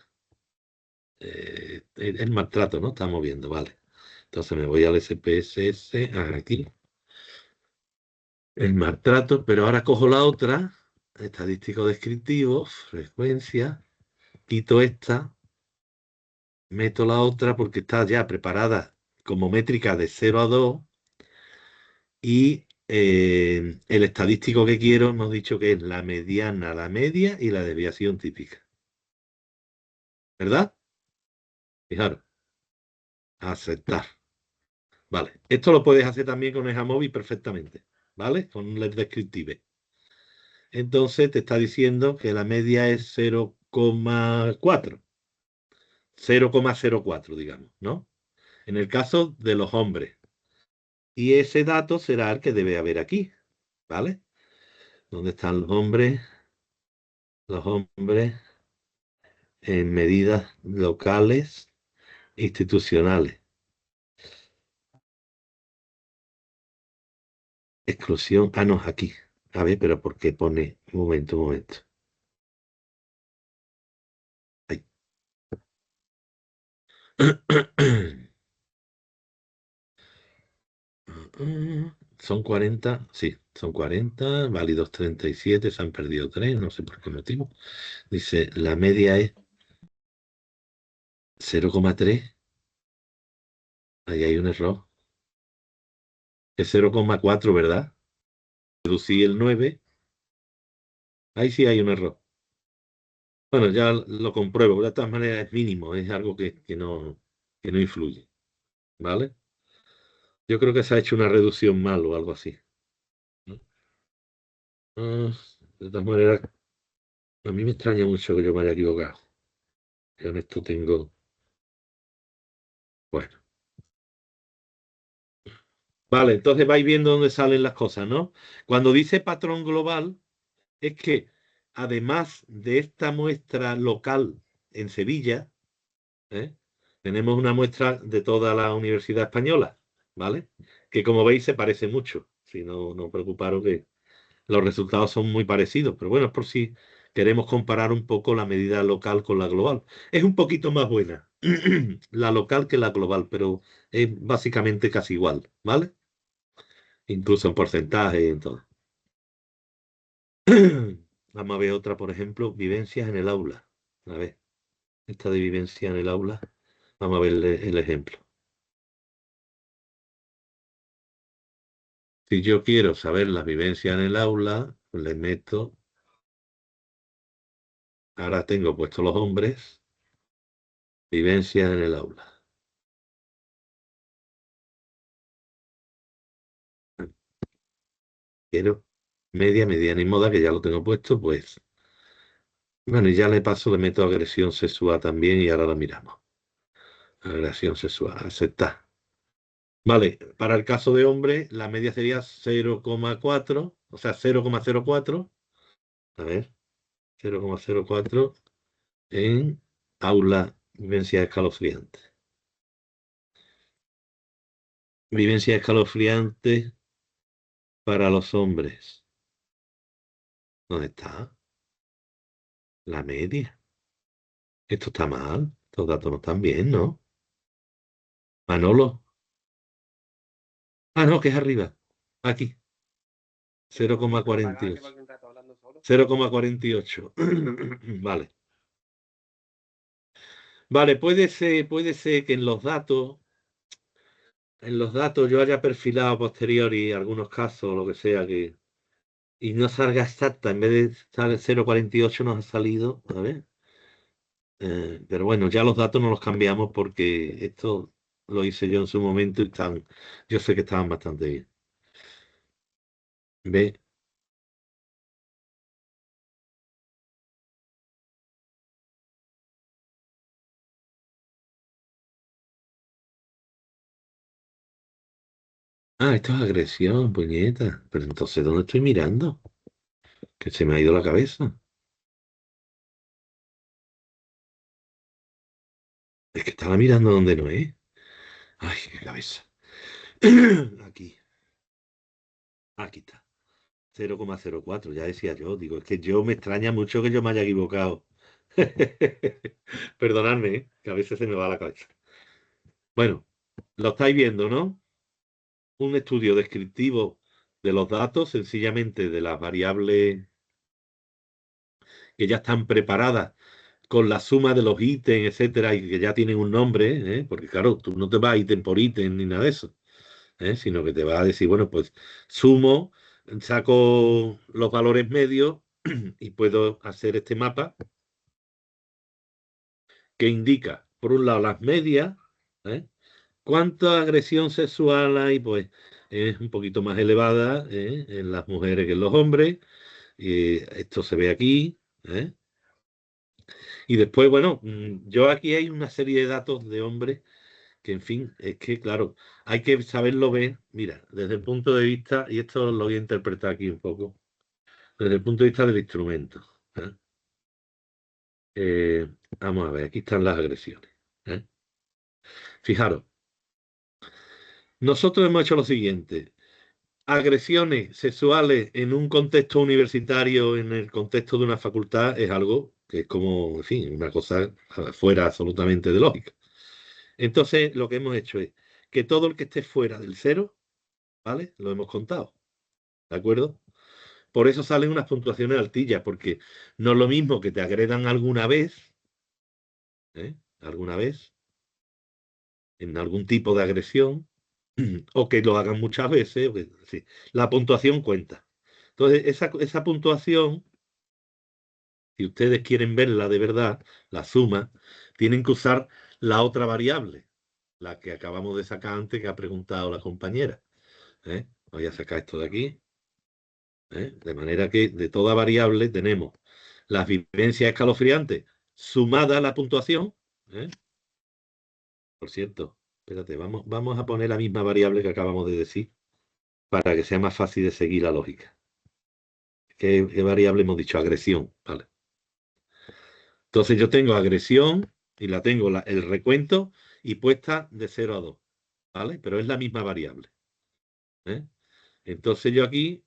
El maltrato, ¿no? Estamos viendo, ¿vale? Entonces me voy al SPSS, aquí, el maltrato, pero ahora cojo la otra, estadístico descriptivo, frecuencia, quito esta, meto la otra porque está ya preparada como métrica de 0 a 2 y el estadístico que quiero hemos dicho que es la mediana, la media y la desviación típica. ¿Verdad? Fijaros, aceptar. Vale, esto lo puedes hacer también con Ejamovi perfectamente, ¿vale? Con un descriptive. Entonces te está diciendo que la media es 0,4, 0,04, digamos, ¿no? En el caso de los hombres. Y ese dato será el que debe haber aquí, ¿vale? ¿Dónde están los hombres? Los hombres en medidas locales, institucionales. Exclusión. Ah, no, aquí. A ver, pero ¿por qué pone? Un momento, un momento. Ay. Son 40, sí, son 40, válidos 37, se han perdido 3, no sé por qué motivo. Dice, la media es 0,3, ahí hay un error. Es 0,4, ¿verdad? Reducí el 9, ahí sí hay un error. Bueno, ya lo compruebo, de todas maneras es mínimo, es algo que no influye, ¿vale? Yo creo que se ha hecho una reducción mal o algo así, ¿no? Ah, de todas maneras, a mí me extraña mucho que yo me haya equivocado. Yo en esto tengo, bueno. Vale, entonces vais viendo dónde salen las cosas, ¿no? Cuando dice patrón global, es que además de esta muestra local en Sevilla, ¿eh? Tenemos una muestra de toda la Universidad Española, ¿vale? Que como veis se parece mucho. Si no, no preocuparos que los resultados son muy parecidos, pero bueno, es por si queremos comparar un poco la medida local con la global. Es un poquito más buena la local que la global, pero es básicamente casi igual, ¿vale? Incluso en porcentaje y en todo. Vamos a ver otra, por ejemplo, vivencias en el aula. A ver, esta de vivencia en el aula. Vamos a ver el ejemplo. Si yo quiero saber las vivencias en el aula, pues le meto. Ahora tengo puestos los hombres, vivencias en el aula. Quiero media, mediana y moda, que ya lo tengo puesto, pues. Bueno, y ya le paso, le meto agresión sexual también y ahora la miramos. Agresión sexual, aceptar. Vale, para el caso de hombre, la media sería 0,4, o sea, 0,04. A ver, 0,04 en aula, vivencia escalofriante. Vivencia escalofriante para los hombres. ¿Dónde está? La media. Esto está mal. Estos datos no están bien, ¿no? Manolo. Ah, no, que es arriba. Aquí. Apagar, que va 0,48. un rato hablando solo. 0,48. Vale. Vale, puede ser que en los datos yo haya perfilado a posteriori algunos casos o lo que sea que. Y no salga exacta, en vez de estar 0,48 nos ha salido. A ver. Pero bueno, ya los datos no los cambiamos porque esto lo hice yo en su momento y yo sé que estaban bastante bien. ¿Ve? Ah, esto es agresión, puñeta. Pero entonces, ¿dónde estoy mirando? Que se me ha ido la cabeza. Es que estaba mirando donde no es. Ay, qué cabeza. Aquí, aquí está. 0,04, ya decía yo. Digo, es que yo me extraña mucho que yo me haya equivocado. Perdonadme, que a veces se me va la cabeza. Bueno, lo estáis viendo, ¿no? Un estudio descriptivo de los datos, sencillamente de las variables que ya están preparadas con la suma de los ítems, etcétera, y que ya tienen un nombre, ¿eh? Porque claro, tú no te vas ítem por ítem ni nada de eso, sino que te vas a decir, bueno, pues sumo, saco los valores medios y puedo hacer este mapa que indica, por un lado, las medias, ¿eh? ¿Cuánta agresión sexual hay? Pues es un poquito más elevada, en las mujeres que en los hombres. Y esto se ve aquí, ¿eh? Y después, bueno, yo aquí hay una serie de datos de hombres que, en fin, es que, claro, hay que saberlo ver, mira, desde el punto de vista, y esto lo voy a interpretar aquí un poco, desde el punto de vista del instrumento. ¿Eh? Eh, Vamos a ver, aquí están las agresiones. ¿Eh? Fijaros, nosotros hemos hecho lo siguiente. Agresiones sexuales en un contexto universitario, en el contexto de una facultad, es algo que es como, en fin, una cosa fuera absolutamente de lógica. Entonces, lo que hemos hecho es que todo el que esté fuera del cero, ¿vale? Lo hemos contado, ¿de acuerdo? Por eso salen unas puntuaciones altillas, porque no es lo mismo que te agredan alguna vez, ¿eh? Alguna vez, en algún tipo de agresión, o que lo hagan muchas veces, sí. La puntuación cuenta. Entonces, esa puntuación, si ustedes quieren verla de verdad, la suma, tienen que usar la otra variable, la que acabamos de sacar antes que ha preguntado la compañera. Voy a sacar esto de aquí. De manera que de toda variable tenemos las vivencias escalofriantes sumada a la puntuación. ¿eh? Por cierto, espérate, vamos a poner la misma variable que acabamos de decir. para que sea más fácil de seguir la lógica. ¿Qué variable hemos dicho? Agresión, ¿vale? Entonces yo tengo agresión y la tengo el recuento y puesta de 0 a 2, ¿vale? Pero es la misma variable, ¿eh? Entonces yo aquí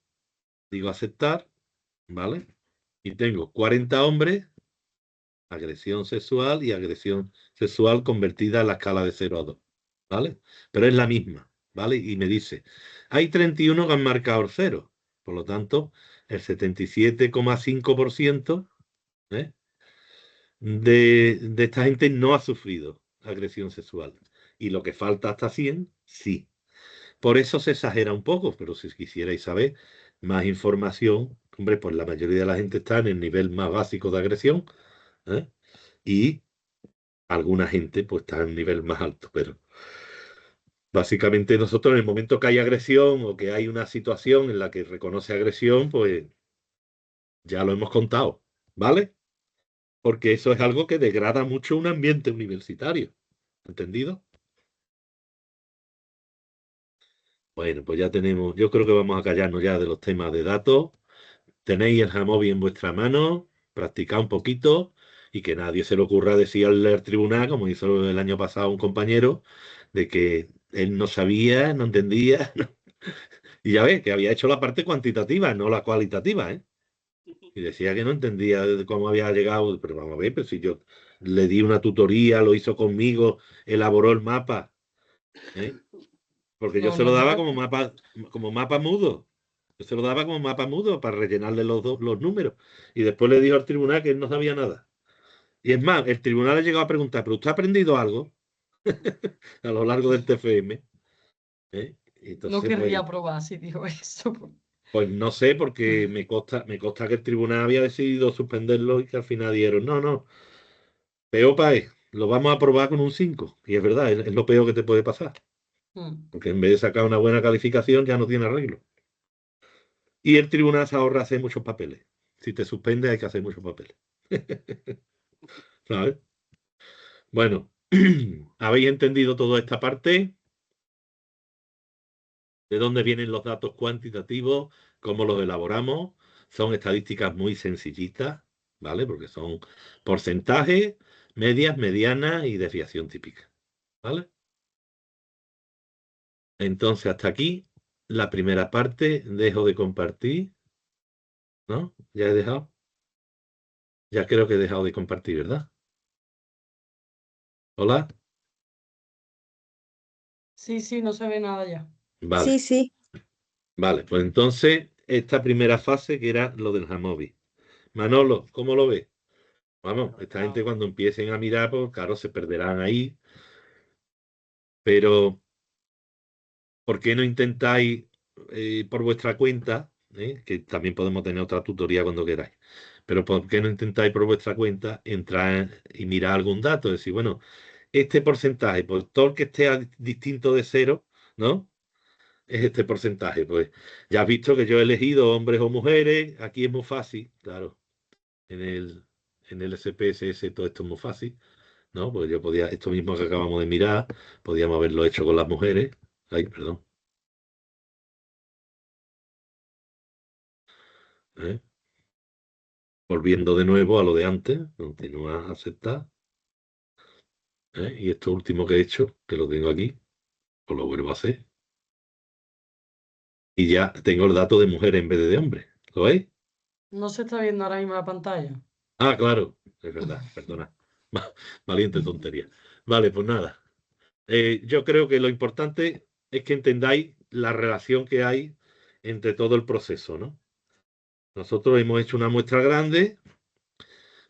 digo aceptar, ¿vale? Y tengo 40 hombres, agresión sexual y agresión sexual convertida en la escala de 0 a 2, ¿vale? Pero es la misma, ¿vale? Y me dice, hay 31 que han marcado el 0, por lo tanto, el 77,5%, ¿eh? de esta gente no ha sufrido agresión sexual. Y lo que falta hasta 100, sí. Por eso se exagera un poco, pero si quisierais saber más información, hombre, pues la mayoría de la gente está en el nivel más básico de agresión, ¿eh? Y alguna gente pues está en un nivel más alto, pero básicamente nosotros en el momento que hay agresión o que hay una situación en la que reconoce agresión, pues ya lo hemos contado, ¿vale? Porque eso es algo que degrada mucho un ambiente universitario, ¿entendido? Bueno, pues ya tenemos, yo creo que vamos a callarnos ya de los temas de datos. Tenéis el Jamovi en vuestra mano, practicad un poquito y que nadie se le ocurra decir al tribunal, como hizo el año pasado un compañero, de que él no sabía, no entendía, y ya ves, que había hecho la parte cuantitativa, no la cualitativa, ¿eh? Y decía que no entendía de cómo había llegado, pero vamos a ver, pero si yo le di una tutoría, lo hizo conmigo, elaboró el mapa, ¿eh? Porque yo No, se lo no, daba no. como mapa mudo. Yo se lo daba como mapa mudo para rellenarle los números. Y después le dijo al tribunal que él no sabía nada. Y es más, el tribunal le llegó a preguntar, ¿pero usted ha aprendido algo a lo largo del TFM? ¿Eh? Y No entonces, querría probar si dijo eso. pues no sé, porque me consta que el tribunal había decidido suspenderlo y que al final dieron, no, no, peor pae, lo vamos a probar con un 5. Y es verdad, es lo peor que te puede pasar. Mm. Porque en vez de sacar una buena calificación ya no tiene arreglo. Y el tribunal se ahorra hacer muchos papeles. Si te suspende hay que hacer muchos papeles. ¿Sabes? Bueno, ¿habéis entendido toda esta parte? ¿De dónde vienen los datos cuantitativos? ¿Cómo los elaboramos? Son estadísticas muy sencillitas, ¿vale? Porque son porcentajes, medias, medianas y desviación típica, ¿vale? Entonces, hasta aquí la primera parte. Dejo de compartir, ¿no? Ya he dejado. Ya creo que he dejado de compartir, ¿verdad? Hola. Sí, sí, no se ve nada ya. Vale. Sí, sí. Vale, pues entonces esta primera fase que era lo del Jamovi. Manolo, ¿cómo lo ves? Vamos, esta gente cuando empiecen a mirar, pues claro, se perderán ahí, pero ¿por qué no intentáis por vuestra cuenta, que también podemos tener otra tutoría cuando queráis, pero ¿por qué no intentáis por vuestra cuenta entrar y mirar algún dato? Decir, bueno, este porcentaje, pues todo el que esté distinto de 0, ¿no? Es este porcentaje. Pues ya has visto que yo he elegido hombres o mujeres. Aquí es muy fácil, claro. En el SPSS todo esto es muy fácil, ¿no? Pues yo podía, esto mismo que acabamos de mirar, podíamos haberlo hecho con las mujeres. Ay, perdón. ¿Eh? Volviendo de nuevo a lo de antes, continúa a aceptar. Y esto último que he hecho, que lo tengo aquí, pues lo vuelvo a hacer. Y ya tengo el dato de mujer en vez de hombre. ¿Lo veis? No se está viendo ahora mismo la pantalla. Ah, claro, es verdad, perdona. Valiente tontería. Vale, pues nada. Yo creo que lo importante es que entendáis la relación que hay entre todo el proceso, ¿no? Nosotros hemos hecho una muestra grande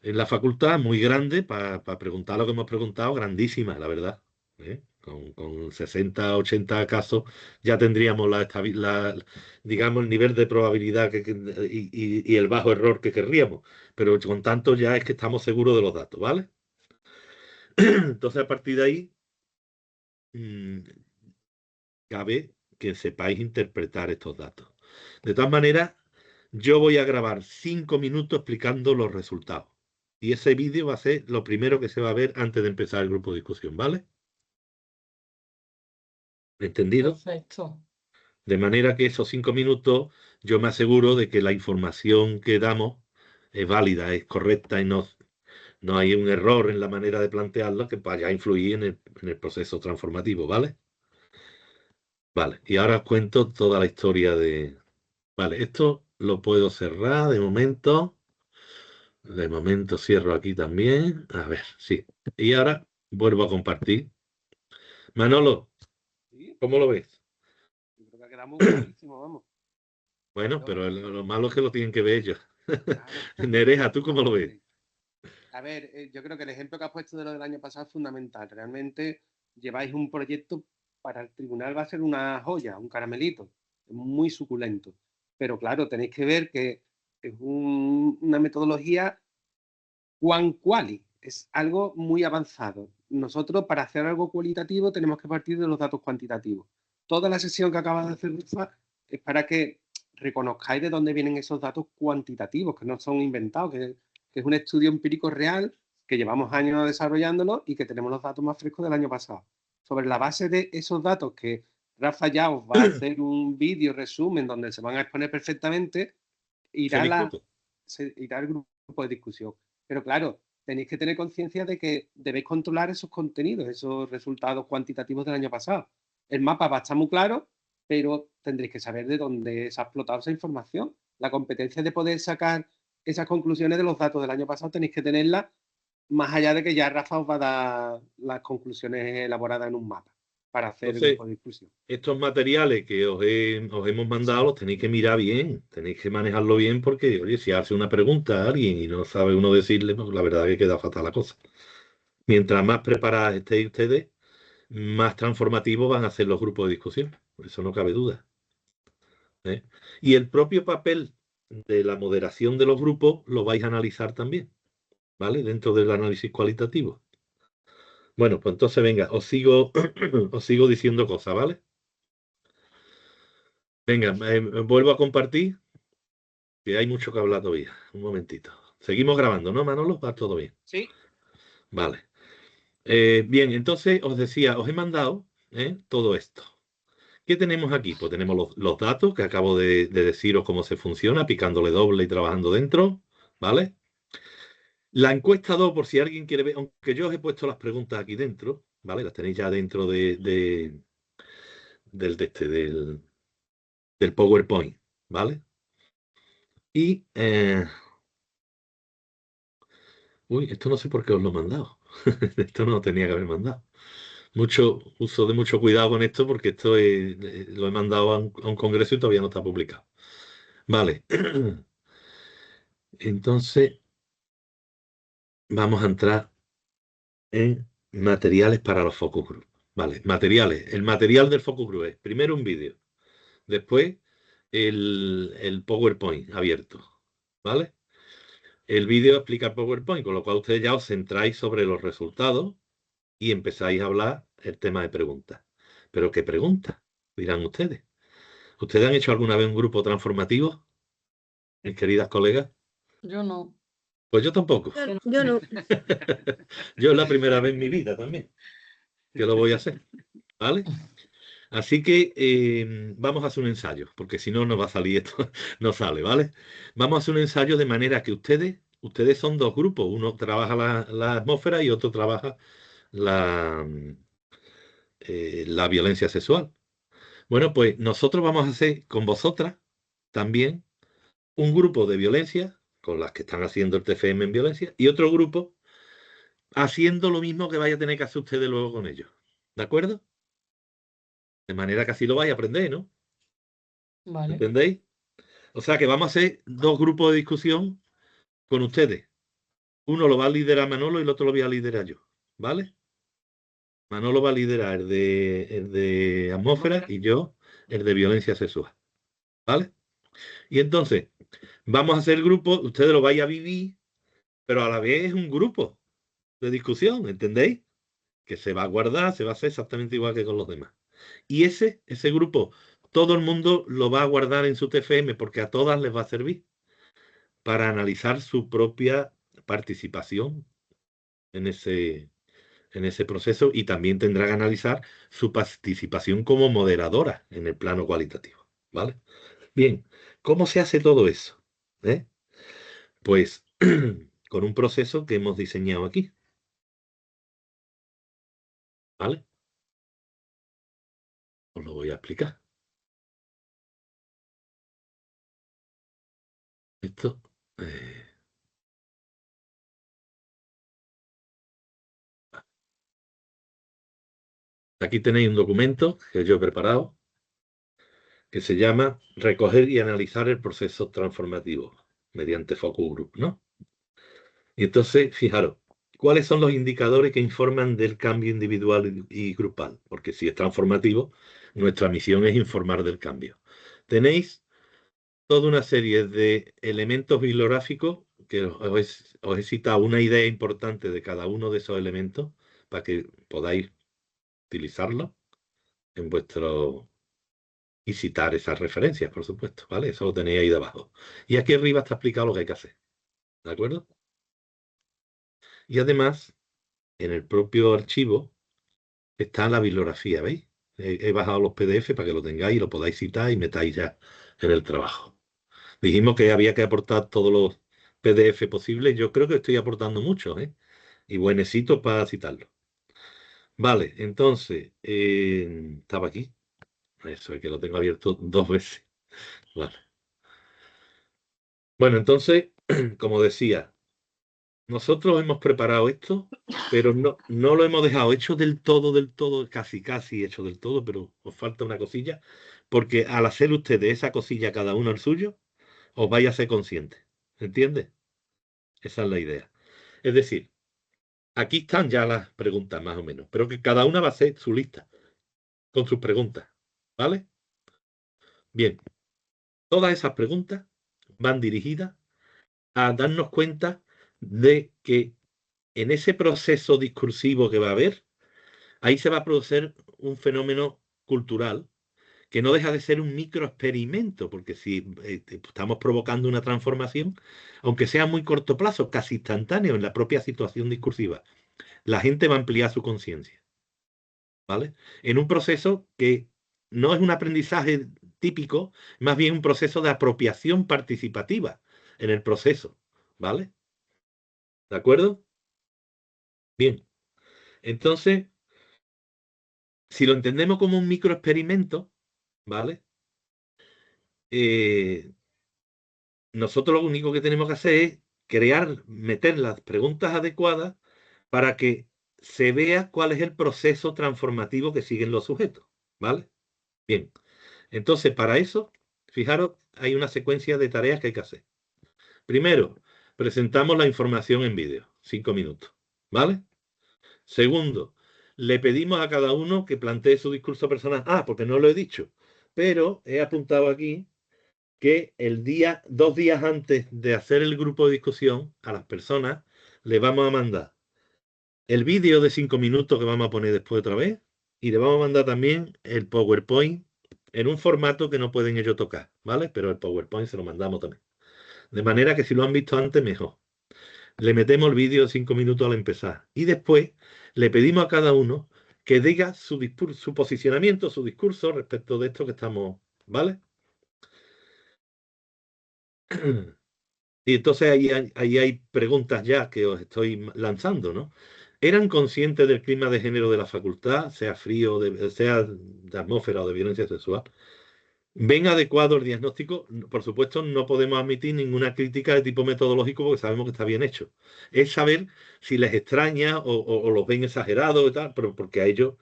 en la facultad, muy grande, para preguntar lo que hemos preguntado, grandísima, la verdad. Con 60, 80 casos ya tendríamos digamos, el nivel de probabilidad y el bajo error que querríamos. Pero con tanto ya es que estamos seguros de los datos, ¿vale? Entonces, a partir de ahí, mm, cabe que sepáis interpretar estos datos. De todas maneras, yo voy a grabar 5 minutos explicando los resultados. Y ese vídeo va a ser lo primero que se va a ver antes de empezar el grupo de discusión, ¿vale? ¿Entendido? Perfecto. De manera que esos 5 minutos yo me aseguro de que la información que damos es válida, es correcta y no hay un error en la manera de plantearla que vaya a influir en el proceso transformativo, ¿vale? Vale, y ahora os cuento toda la historia de... Vale, esto lo puedo cerrar de momento. De momento cierro aquí también. A ver, sí. Y ahora vuelvo a compartir. Manolo, ¿Sí? ¿cómo lo ves? Yo creo que ha quedado muy clarísimo, vamos. Bueno, Yo, pero lo malo es que lo tienen que ver ellos. claro, Nereja, ¿tú cómo lo ves? totalmente. A ver, yo creo que el ejemplo que has puesto de lo del año pasado es fundamental. Realmente lleváis un proyecto para el tribunal, va a ser una joya, un caramelito, muy suculento. Pero claro, tenéis que ver que es una metodología quali, es algo muy avanzado. Nosotros, para hacer algo cualitativo, tenemos que partir de los datos cuantitativos. Toda la sesión que acabas de hacer, Rufa, es para que reconozcáis de dónde vienen esos datos cuantitativos, que no son inventados, que es un estudio empírico real que llevamos años desarrollándolo y que tenemos los datos más frescos del año pasado. Sobre la base de esos datos que Rafa ya os va a hacer un vídeo resumen donde se van a exponer perfectamente, Se discute. irá al grupo de discusión. Pero claro, tenéis que tener conciencia de que debéis controlar esos contenidos, esos resultados cuantitativos del año pasado. El mapa va a estar muy claro, pero tendréis que saber de dónde se ha explotado esa información. La competencia de poder sacar esas conclusiones de los datos del año pasado tenéis que tenerla más allá de que ya Rafa os va a dar las conclusiones elaboradas en un mapa para hacer el Entonces, grupo de discusión. estos materiales que os hemos mandado los tenéis que mirar bien, tenéis que manejarlo bien porque, oye, si hace una pregunta a alguien y no sabe uno decirle, pues la verdad que queda fatal la cosa. Mientras más preparadas estéis ustedes, más transformativos van a ser los grupos de discusión. Eso no cabe duda. ¿Eh? Y el propio papel de la moderación de los grupos lo vais a analizar también, ¿vale? Dentro del análisis cualitativo. Bueno, pues entonces venga, os sigo diciendo cosas, ¿vale? Venga, vuelvo a compartir, que hay mucho que hablar todavía. Un momentito. Seguimos grabando, ¿no, Manolo? Va todo bien. Sí. Vale. Bien, entonces os decía, os he mandado todo esto. ¿Qué tenemos aquí? Pues tenemos los datos que acabo de deciros cómo se funciona, picándole doble y trabajando dentro, ¿vale? La encuesta 2, por si alguien quiere ver, aunque yo os he puesto las preguntas aquí dentro, ¿vale? Las tenéis ya dentro del PowerPoint, ¿vale? Y, uy, esto no sé por qué os lo he mandado. Esto no lo tenía que haber mandado. Mucho uso de mucho cuidado con esto porque lo he mandado a un congreso y todavía no está publicado. Vale. Entonces, vamos a entrar en materiales para los focus group. Vale, materiales. El material del focus group es primero un vídeo, después el PowerPoint abierto. ¿Vale? El vídeo explica el PowerPoint, con lo cual ustedes ya os centráis sobre los resultados y empezáis a hablar el tema de preguntas. ¿Pero qué preguntas? Dirán ustedes. ¿Ustedes han hecho alguna vez un grupo transformativo, mis queridas colegas? Yo no. Pues yo tampoco. Yo no. Yo es la primera vez en mi vida también que lo voy a hacer. ¿Vale? Así que vamos a hacer un ensayo, porque si no, no va a salir esto, no sale, ¿vale? Vamos a hacer un ensayo de manera que ustedes son dos grupos, uno trabaja la atmósfera y otro trabaja la, la violencia sexual. Bueno, pues nosotros vamos a hacer con vosotras también un grupo de violencia, con las que están haciendo el TFM en violencia, y otro grupo haciendo lo mismo que vaya a tener que hacer ustedes luego con ellos. ¿De acuerdo? De manera que así lo vais a aprender, ¿no? Vale. ¿Entendéis? O sea que vamos a hacer dos grupos de discusión con ustedes. Uno lo va a liderar Manolo y el otro lo voy a liderar yo. ¿Vale? Manolo va a liderar el de atmósfera y yo el de violencia sexual. ¿Vale? Y entonces, vamos a hacer el grupo, ustedes lo vais a vivir, pero a la vez es un grupo de discusión, ¿entendéis? Que se va a guardar, se va a hacer exactamente igual que con los demás. Y ese grupo, todo el mundo lo va a guardar en su TFM porque a todas les va a servir para analizar su propia participación en ese proceso y también tendrá que analizar su participación como moderadora en el plano cualitativo. ¿vale? Bien, ¿cómo se hace todo eso? ¿Eh? Pues con un proceso que hemos diseñado aquí, ¿vale? Os lo voy a explicar. Esto, aquí tenéis un documento que yo he preparado que se llama Recoger y analizar el proceso transformativo mediante focus group, ¿no? Y entonces, fijaros, ¿cuáles son los indicadores que informan del cambio individual y grupal? Porque si es transformativo, nuestra misión es informar del cambio. Tenéis toda una serie de elementos bibliográficos que os he citado una idea importante de cada uno de esos elementos para que podáis utilizarlos en vuestro y citar esas referencias, por supuesto, ¿vale? Eso lo tenéis ahí debajo. Y aquí arriba está explicado lo que hay que hacer, ¿de acuerdo? Y además, en el propio archivo está la bibliografía, ¿veis? He bajado los PDF para que lo tengáis y lo podáis citar y metáis ya en el trabajo. Dijimos que había que aportar todos los PDF posibles. Yo creo que estoy aportando muchos, ¿eh? Y buenecitos para citarlo. Vale, entonces, estaba aquí. Eso es que lo tengo abierto 2 veces. Vale. Bueno, entonces, como decía, nosotros hemos preparado esto, pero no lo hemos dejado hecho del todo, casi, casi hecho del todo, pero os falta una cosilla, porque al hacer ustedes esa cosilla cada uno el suyo, os vais a ser conscientes. ¿Entiendes? Esa es la idea. Es decir, aquí están ya las preguntas más o menos, pero que cada una va a hacer su lista con sus preguntas. ¿Vale? Bien, todas esas preguntas van dirigidas a darnos cuenta de que en ese proceso discursivo que va a haber, ahí se va a producir un fenómeno cultural que no deja de ser un microexperimento, porque si estamos provocando una transformación, aunque sea a muy corto plazo, casi instantáneo en la propia situación discursiva, la gente va a ampliar su conciencia, ¿vale? En un proceso que no es un aprendizaje típico, más bien un proceso de apropiación participativa en el proceso, ¿vale? ¿De acuerdo? Bien, entonces, si lo entendemos como un microexperimento, ¿vale? Nosotros lo único que tenemos que hacer es meter las preguntas adecuadas para que se vea cuál es el proceso transformativo que siguen los sujetos, ¿vale? Bien, entonces para eso, fijaros, hay una secuencia de tareas que hay que hacer. Primero, presentamos la información en vídeo, 5 minutos, ¿vale? Segundo, le pedimos a cada uno que plantee su discurso personal. Ah, porque no lo he dicho, pero he apuntado aquí que 2 días antes de hacer el grupo de discusión, a las personas le vamos a mandar el vídeo de 5 minutos que vamos a poner después otra vez y le vamos a mandar también el PowerPoint en un formato que no pueden ellos tocar, ¿vale? Pero el PowerPoint se lo mandamos también. De manera que si lo han visto antes, mejor. Le metemos el vídeo de 5 minutos al empezar y después le pedimos a cada uno que diga su posicionamiento, su discurso respecto de esto que estamos, ¿vale? Y entonces ahí hay preguntas ya que os estoy lanzando, ¿no? ¿Eran conscientes del clima de género de la facultad, sea frío, sea de atmósfera o de violencia sexual? ¿Ven adecuado el diagnóstico? Por supuesto, no podemos admitir ninguna crítica de tipo metodológico porque sabemos que está bien hecho. Es saber si les extraña o los ven exagerados y tal, pero porque a ellos,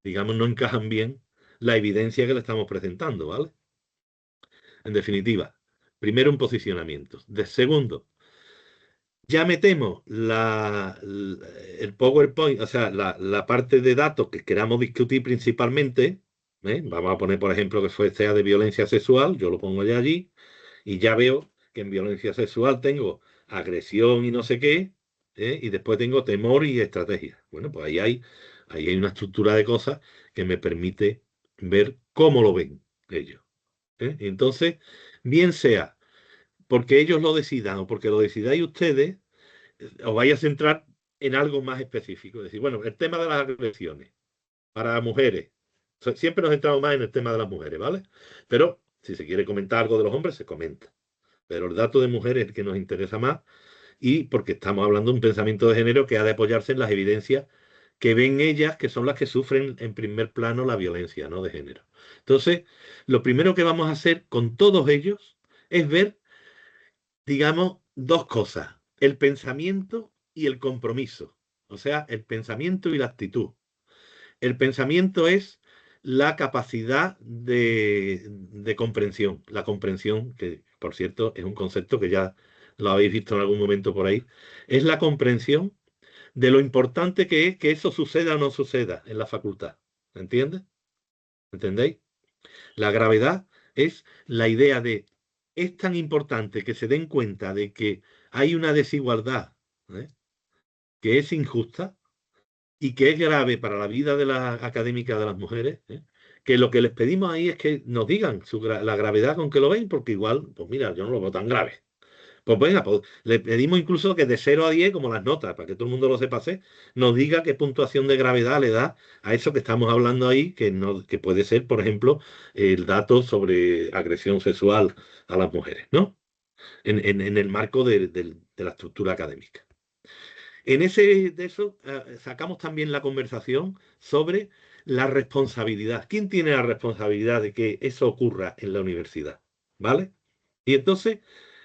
digamos, no encajan bien la evidencia que le estamos presentando, ¿vale? En definitiva, primero un posicionamiento. Segundo, ya metemos el PowerPoint, o sea, la parte de datos que queramos discutir principalmente. Vamos a poner, por ejemplo, que sea de violencia sexual, yo lo pongo ya allí, y ya veo que en violencia sexual tengo agresión y no sé qué, y después tengo temor y estrategia. Bueno, pues ahí hay una estructura de cosas que me permite ver cómo lo ven ellos. Y entonces, bien sea porque ellos lo decidan o porque lo decidáis ustedes, os vais a centrar en algo más específico. Es decir, bueno, el tema de las agresiones para mujeres. Siempre nos centramos más en el tema de las mujeres, ¿vale? Pero Si se quiere comentar algo de los hombres, se comenta. Pero el dato de mujeres es el que nos interesa más, y porque estamos hablando de un pensamiento de género que ha de apoyarse en las evidencias que ven ellas, que son las que sufren en primer plano la violencia, ¿no?, de género. Entonces, lo primero que vamos a hacer con todos ellos es ver, digamos, dos cosas: el pensamiento y el compromiso. O sea, el pensamiento y la actitud. El pensamiento es la capacidad de comprensión. La comprensión, que por cierto es un concepto que ya lo habéis visto en algún momento por ahí, es la comprensión de lo importante que es que eso suceda o no suceda en la facultad. ¿Entiendes? ¿Entendéis? La gravedad es la idea de, es tan importante que se den cuenta de que hay una desigualdad, ¿eh?, que es injusta y que es grave para la vida de la académica de las mujeres, ¿eh?, que lo que les pedimos ahí es que nos digan la gravedad con que lo ven, porque igual, pues mira, yo no lo veo tan grave. Pues venga, pues le pedimos incluso que de 0 a 10, como las notas, para que todo el mundo lo sepa hacer, nos diga qué puntuación de gravedad le da a eso que estamos hablando ahí, que, no, que puede ser, por ejemplo, el dato sobre agresión sexual a las mujeres, ¿no? En el marco de la estructura académica. De eso sacamos también la conversación sobre la responsabilidad. ¿Quién tiene la responsabilidad de que eso ocurra en la universidad? ¿Vale? Y entonces,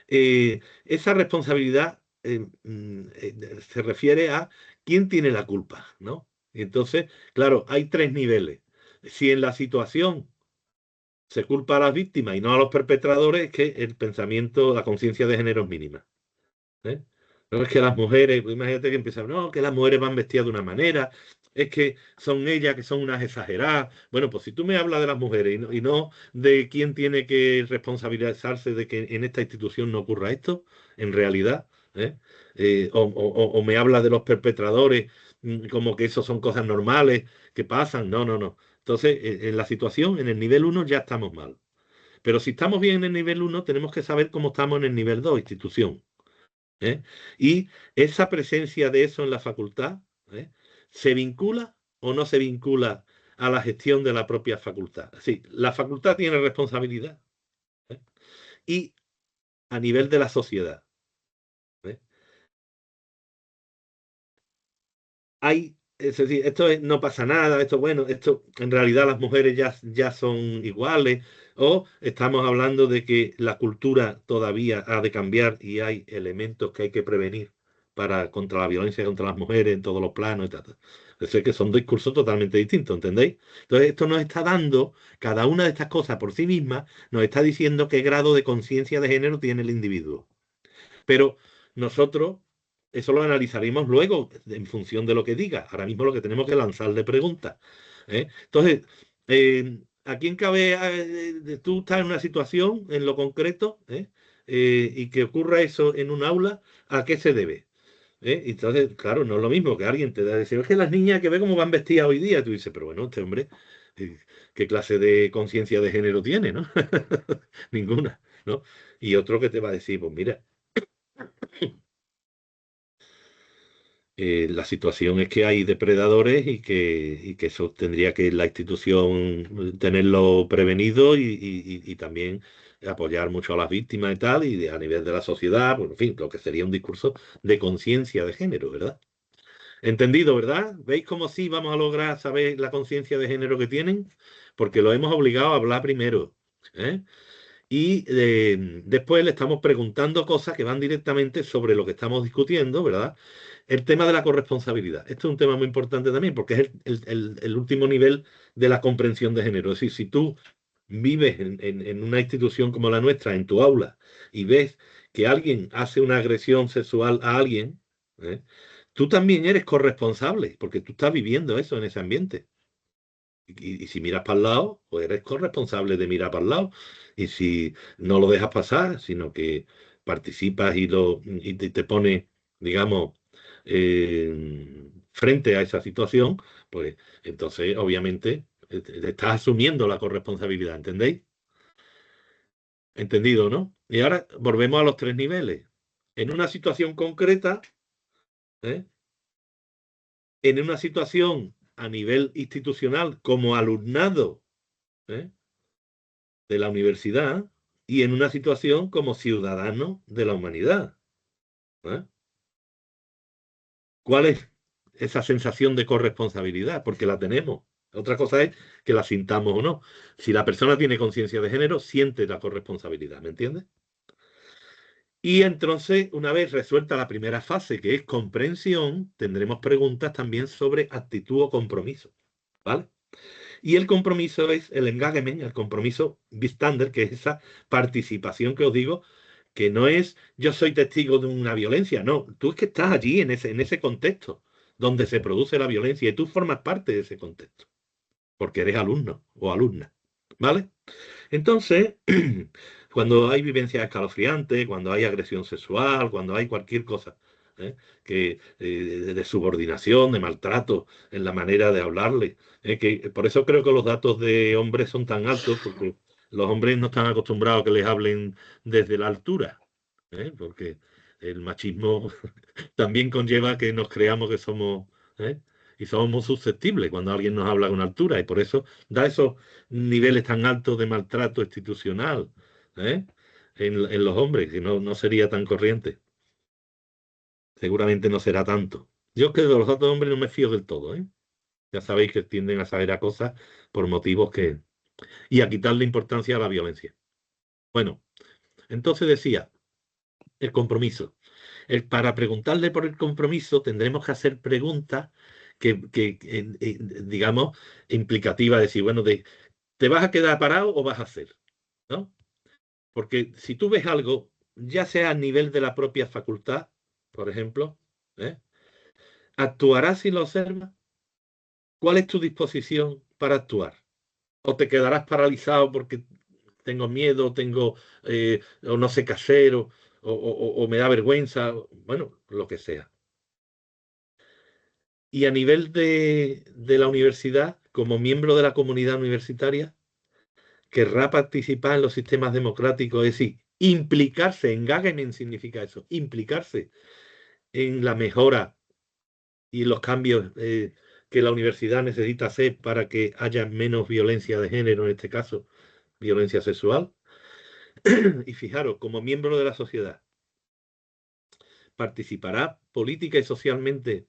esa responsabilidad se refiere a quién tiene la culpa, ¿no? Y entonces, claro, hay tres niveles. Si en la situación se culpa a las víctimas y no a los perpetradores, es que el pensamiento, la conciencia de género es mínima, ¿eh? No es que las mujeres, pues imagínate que empiezan, no, que las mujeres van vestidas de una manera, es que son ellas que son unas exageradas. Bueno, pues si tú me hablas de las mujeres y no de quién tiene que responsabilizarse de que en esta institución no ocurra esto, en realidad, ¿eh? O me hablas de los perpetradores, como que eso son cosas normales que pasan. No, no, no. Entonces, en la situación, en el nivel 1 ya estamos mal. Pero si estamos bien en el nivel 1, tenemos que saber cómo estamos en el nivel 2, institución, ¿eh? Y esa presencia de eso en la facultad, ¿eh?, ¿se vincula o no se vincula a la gestión de la propia facultad? Sí, la facultad tiene responsabilidad, ¿eh?, y a nivel de la sociedad, ¿eh? Es decir, no pasa nada, esto, bueno, esto en realidad las mujeres ya son iguales, o estamos hablando de que la cultura todavía ha de cambiar y hay elementos que hay que prevenir contra la violencia contra las mujeres en todos los planos y tal, tal. Es que son dos discursos totalmente distintos, ¿entendéis? Entonces, esto nos está dando, cada una de estas cosas por sí misma, nos está diciendo qué grado de conciencia de género tiene el individuo. Pero nosotros eso lo analizaremos luego en función de lo que diga. Ahora mismo lo que tenemos que lanzar de preguntas, ¿eh? Entonces, ¿a quién cabe? Tú estás en una situación, en lo concreto, y que ocurra eso en un aula, ¿a qué se debe? Entonces, claro, no es lo mismo que alguien te da decir, es que las niñas que ve cómo van vestidas hoy día, tú dices, pero bueno, este hombre, eh, ¿qué clase de conciencia de género tiene, no? Ninguna, ¿no? Y otro que te va a decir, pues mira, la situación es que hay depredadores y que eso tendría que la institución tenerlo prevenido y también apoyar mucho a las víctimas y tal, y a nivel de la sociedad, pues, en fin, lo que sería un discurso de conciencia de género, ¿verdad? Entendido, ¿verdad? ¿Veis cómo sí vamos a lograr saber la conciencia de género que tienen? Porque lo hemos obligado a hablar primero, ¿eh? Y después le estamos preguntando cosas que van directamente sobre lo que estamos discutiendo, ¿verdad? El tema de la corresponsabilidad. Esto es un tema muy importante también porque es el último nivel de la comprensión de género. Es decir, si tú vives en una institución como la nuestra, en tu aula, y ves que alguien hace una agresión sexual a alguien, ¿eh?, tú también eres corresponsable porque tú estás viviendo eso en ese ambiente. Y si miras para el lado, pues eres corresponsable de mirar para el lado. Y si no lo dejas pasar, sino que participas y te pones, digamos, frente a esa situación, pues entonces obviamente te estás asumiendo la corresponsabilidad, ¿entendéis? Entendido, ¿no? Y ahora volvemos a los tres niveles. En una situación concreta, ¿eh?, en una situación a nivel institucional como alumnado, ¿eh?, de la universidad y en una situación como ciudadano de la humanidad. ¿Eh? ¿Cuál es esa sensación de corresponsabilidad? Porque la tenemos. Otra cosa es que la sintamos o no. Si la persona tiene conciencia de género, siente la corresponsabilidad, ¿me entiendes? Y entonces, una vez resuelta la primera fase, que es comprensión, tendremos preguntas también sobre actitud o compromiso, ¿vale? Y el compromiso es el engagement, el compromiso bystander, que es esa participación que os digo, que no es yo soy testigo de una violencia, no, tú es que estás allí en ese contexto donde se produce la violencia y tú formas parte de ese contexto, porque eres alumno o alumna, ¿vale? Entonces, cuando hay vivencias escalofriantes, cuando hay agresión sexual, cuando hay cualquier cosa, ¿eh? De subordinación, de maltrato en la manera de hablarle, que por eso creo que los datos de hombres son tan altos, porque los hombres no están acostumbrados a que les hablen desde la altura, porque el machismo también conlleva que nos creamos que somos, ¿eh? Y somos muy susceptibles cuando alguien nos habla con altura, y por eso da esos niveles tan altos de maltrato institucional, ¿eh? En los hombres, que no sería tan corriente. Seguramente no será tanto. Yo que de los otros hombres no me fío del todo, ¿eh? Ya sabéis que tienden a saber a cosas por motivos que... y a quitarle importancia a la violencia. Bueno, entonces decía, el compromiso. Para preguntarle por el compromiso tendremos que hacer preguntas digamos, implicativas, decir, bueno, ¿te vas a quedar parado o vas a hacer? ¿No? Porque si tú ves algo, ya sea a nivel de la propia facultad, por ejemplo, ¿eh? ¿Actuarás si lo observas? ¿Cuál es tu disposición para actuar? ¿O te quedarás paralizado porque tengo miedo, o no sé qué hacer, o me da vergüenza? Bueno, lo que sea. Y a nivel de la universidad, como miembro de la comunidad universitaria, querrá participar en los sistemas democráticos, es decir, implicarse, engagement significa eso, implicarse en la mejora y los cambios que la universidad necesita hacer para que haya menos violencia de género, en este caso, violencia sexual. Y fijaros, como miembro de la sociedad, participará política y socialmente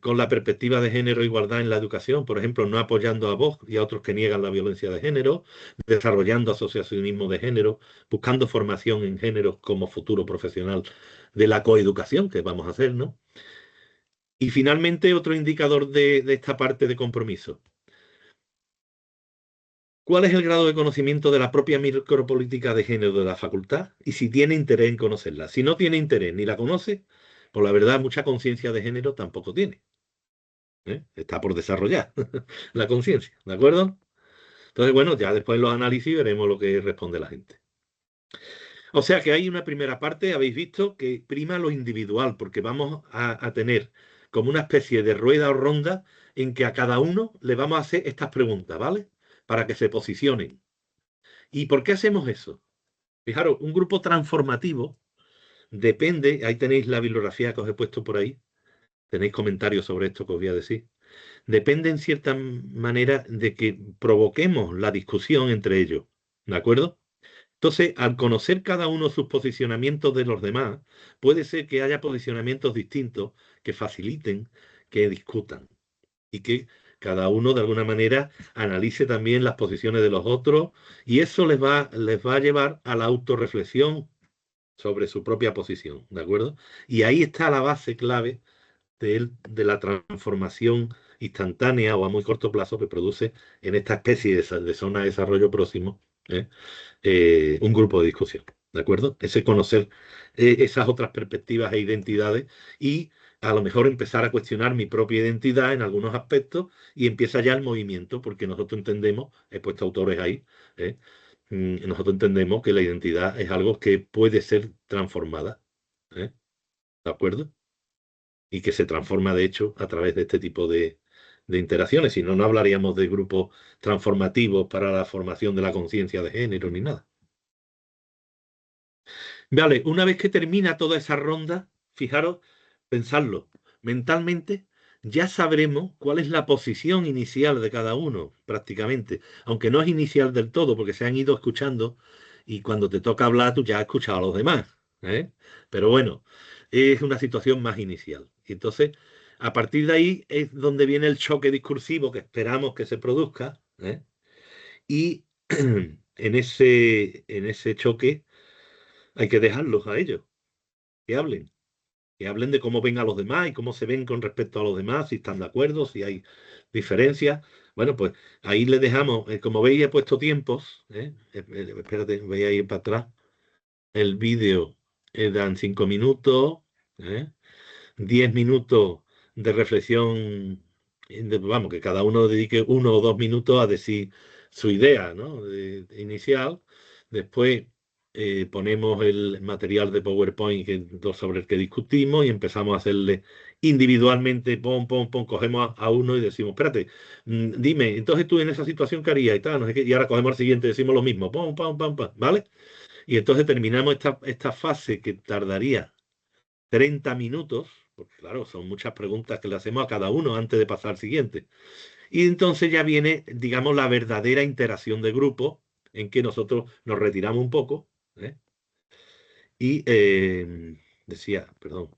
con la perspectiva de género e igualdad en la educación, por ejemplo, no apoyando a Vox y a otros que niegan la violencia de género, desarrollando asociacionismo de género, buscando formación en género como futuro profesional de la coeducación que vamos a hacer, ¿no? Y finalmente, otro indicador de esta parte de compromiso. ¿Cuál es el grado de conocimiento de la propia micropolítica de género de la facultad? Y si tiene interés en conocerla. Si no tiene interés ni la conoce, pues la verdad, mucha conciencia de género tampoco tiene. Está por desarrollar la conciencia, ¿de acuerdo? Entonces, bueno, ya después en los análisis veremos lo que responde la gente. O sea que hay una primera parte, habéis visto, que prima lo individual, porque vamos a tener como una especie de rueda o ronda en que a cada uno le vamos a hacer estas preguntas, ¿vale? Para que se posicionen. ¿Y por qué hacemos eso? Fijaros, un grupo transformativo depende, ahí tenéis la bibliografía que os he puesto por ahí, tenéis comentarios sobre esto que os voy a decir. Depende en cierta manera de que provoquemos la discusión entre ellos, ¿de acuerdo? Entonces, al conocer cada uno sus posicionamientos de los demás, puede ser que haya posicionamientos distintos que faciliten que discutan y que cada uno de alguna manera analice también las posiciones de los otros y eso les va a llevar a la autorreflexión sobre su propia posición, ¿de acuerdo? Y ahí está la base clave de la transformación instantánea o a muy corto plazo que produce en esta especie de zona de desarrollo próximo un grupo de discusión. ¿De acuerdo? Ese conocer esas otras perspectivas e identidades y a lo mejor empezar a cuestionar mi propia identidad en algunos aspectos y empieza ya el movimiento, porque nosotros entendemos, he puesto autores ahí, nosotros entendemos que la identidad es algo que puede ser transformada. ¿De acuerdo? Y que se transforma, de hecho, a través de este tipo de interacciones. Si no, no hablaríamos de grupos transformativos para la formación de la conciencia de género ni nada. Vale, una vez que termina toda esa ronda, fijaros, pensadlo, mentalmente ya sabremos cuál es la posición inicial de cada uno, prácticamente. Aunque no es inicial del todo, porque se han ido escuchando y cuando te toca hablar tú ya has escuchado a los demás. ¿Eh? Pero bueno, es una situación más inicial. Y entonces, a partir de ahí es donde viene el choque discursivo que esperamos que se produzca. ¿Eh? Y en ese choque hay que dejarlos a ellos, que hablen. Que hablen de cómo ven a los demás y cómo se ven con respecto a los demás, si están de acuerdo, si hay diferencias. Bueno, pues ahí le dejamos, como veis, he puesto tiempos. Espérate, voy a ir para atrás. El vídeo dan 5 minutos, ¿eh? 10 minutos de reflexión, vamos, que cada uno dedique 1 o 2 minutos a decir su idea, ¿no? Inicial. Después ponemos el material de PowerPoint sobre el que discutimos y empezamos a hacerle individualmente, cogemos a uno y decimos, espérate, dime, entonces tú en esa situación qué harías y tal, no sé qué, y ahora cogemos al siguiente y decimos lo mismo, ¿vale? Y entonces terminamos esta fase que tardaría 30 minutos, porque claro, son muchas preguntas que le hacemos a cada uno antes de pasar al siguiente. Y entonces ya viene, digamos, la verdadera interacción de grupo, en que nosotros nos retiramos un poco, ¿eh? Y decía, perdón,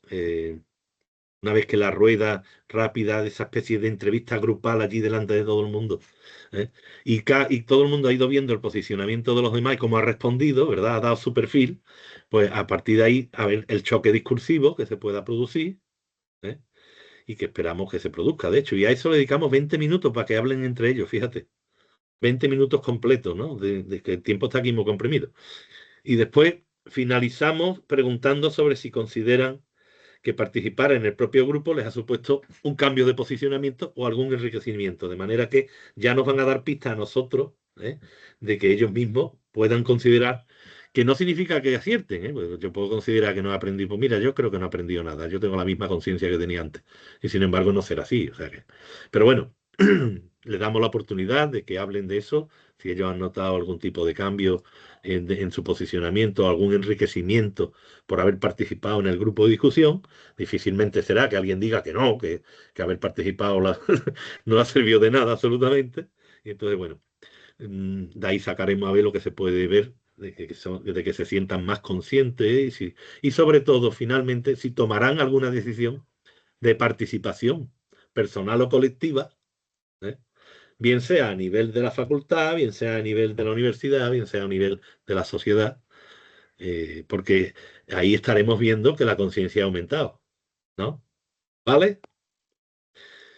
una vez que la rueda rápida de esa especie de entrevista grupal allí delante de todo el mundo, ¿eh? Y todo el mundo ha ido viendo el posicionamiento de los demás y cómo ha respondido, ¿verdad? Ha dado su perfil, pues a partir de ahí, a ver el choque discursivo que se pueda producir, ¿eh? Y que esperamos que se produzca, de hecho, y a eso le dedicamos 20 minutos para que hablen entre ellos, fíjate, 20 minutos completos, ¿no? De que el tiempo está aquí muy comprimido. Y después finalizamos preguntando sobre si consideran que participar en el propio grupo les ha supuesto un cambio de posicionamiento o algún enriquecimiento, de manera que ya nos van a dar pistas a nosotros, ¿eh? De que ellos mismos puedan considerar, que no significa que acierten, ¿eh? Pues yo puedo considerar que no he aprendido, pues mira, yo creo que no he aprendido nada, yo tengo la misma conciencia que tenía antes, y sin embargo no será así, o sea que... Pero bueno, les damos la oportunidad de que hablen de eso, si ellos han notado algún tipo de cambio en su posicionamiento, algún enriquecimiento por haber participado en el grupo de discusión. Difícilmente será que alguien diga que no, que haber participado no ha servido de nada absolutamente. Y entonces, bueno, de ahí sacaremos a ver lo que se puede ver, de que se sientan más conscientes y sobre todo, finalmente, si tomarán alguna decisión de participación personal o colectiva, ¿eh? Bien sea a nivel de la facultad, bien sea a nivel de la universidad, bien sea a nivel de la sociedad, porque ahí estaremos viendo que la conciencia ha aumentado, ¿no? ¿Vale?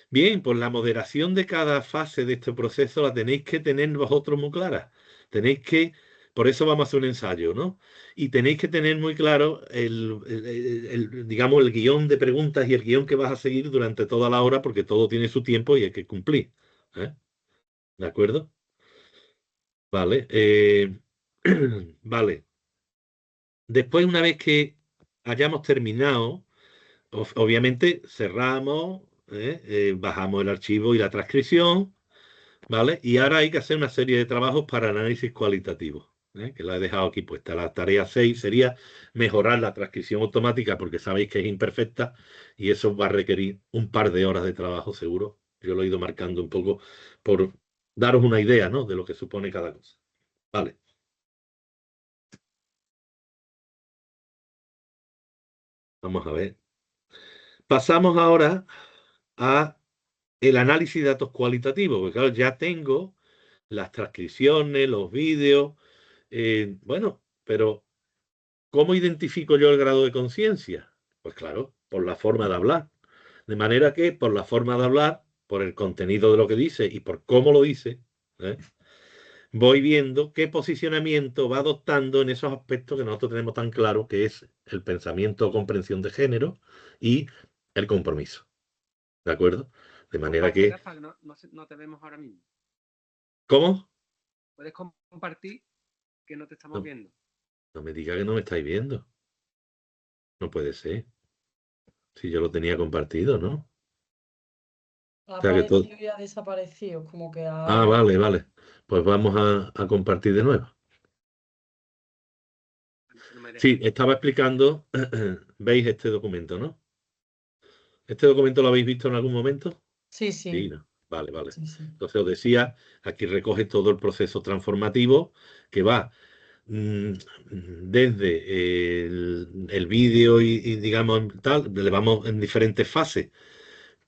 Bien, pues la moderación de cada fase de este proceso la tenéis que tener vosotros muy clara. Tenéis que, por eso vamos a hacer un ensayo, ¿no? Y tenéis que tener muy claro digamos, el guión de preguntas y el guión que vas a seguir durante toda la hora, porque todo tiene su tiempo y hay que cumplir. ¿Eh? ¿De acuerdo? Vale. Vale. Después, una vez que hayamos terminado, obviamente cerramos, bajamos el archivo y la transcripción, ¿vale? Y ahora hay que hacer una serie de trabajos para análisis cualitativo, que la he dejado aquí puesta. La tarea 6 sería mejorar la transcripción automática porque sabéis que es imperfecta y eso va a requerir un par de horas de trabajo seguro. Yo lo he ido marcando un poco por daros una idea, ¿no? De lo que supone cada cosa. Vale. Vamos a ver. Pasamos ahora a el análisis de datos cualitativos, porque claro, ya tengo las transcripciones, los vídeos, bueno, pero ¿cómo identifico yo el grado de conciencia? Pues claro, por la forma de hablar. De manera que por la forma de hablar, por el contenido de lo que dice y por cómo lo dice, ¿eh? Voy viendo qué posicionamiento va adoptando en esos aspectos que nosotros tenemos tan claro, que es el pensamiento o comprensión de género y el compromiso. ¿De acuerdo? De manera que... Rafa, no te vemos ahora mismo. ¿Cómo? Puedes compartir que no te estamos No, viendo. no me diga que no me estáis viendo. No puede ser. Si yo lo tenía compartido, ¿no? Ha O sea que todo... aparecido y ha desaparecido, como que Ah, ha... vale, vale. Pues vamos a compartir de nuevo. No me deja. Sí, estaba explicando, veis este documento, ¿no? ¿Este documento lo habéis visto en algún momento? Sí, Sí, sí, ¿no? Vale, vale. sí, sí. Entonces os decía, aquí recoge todo el proceso transformativo que va desde el vídeo y, digamos tal, le vamos en diferentes fases,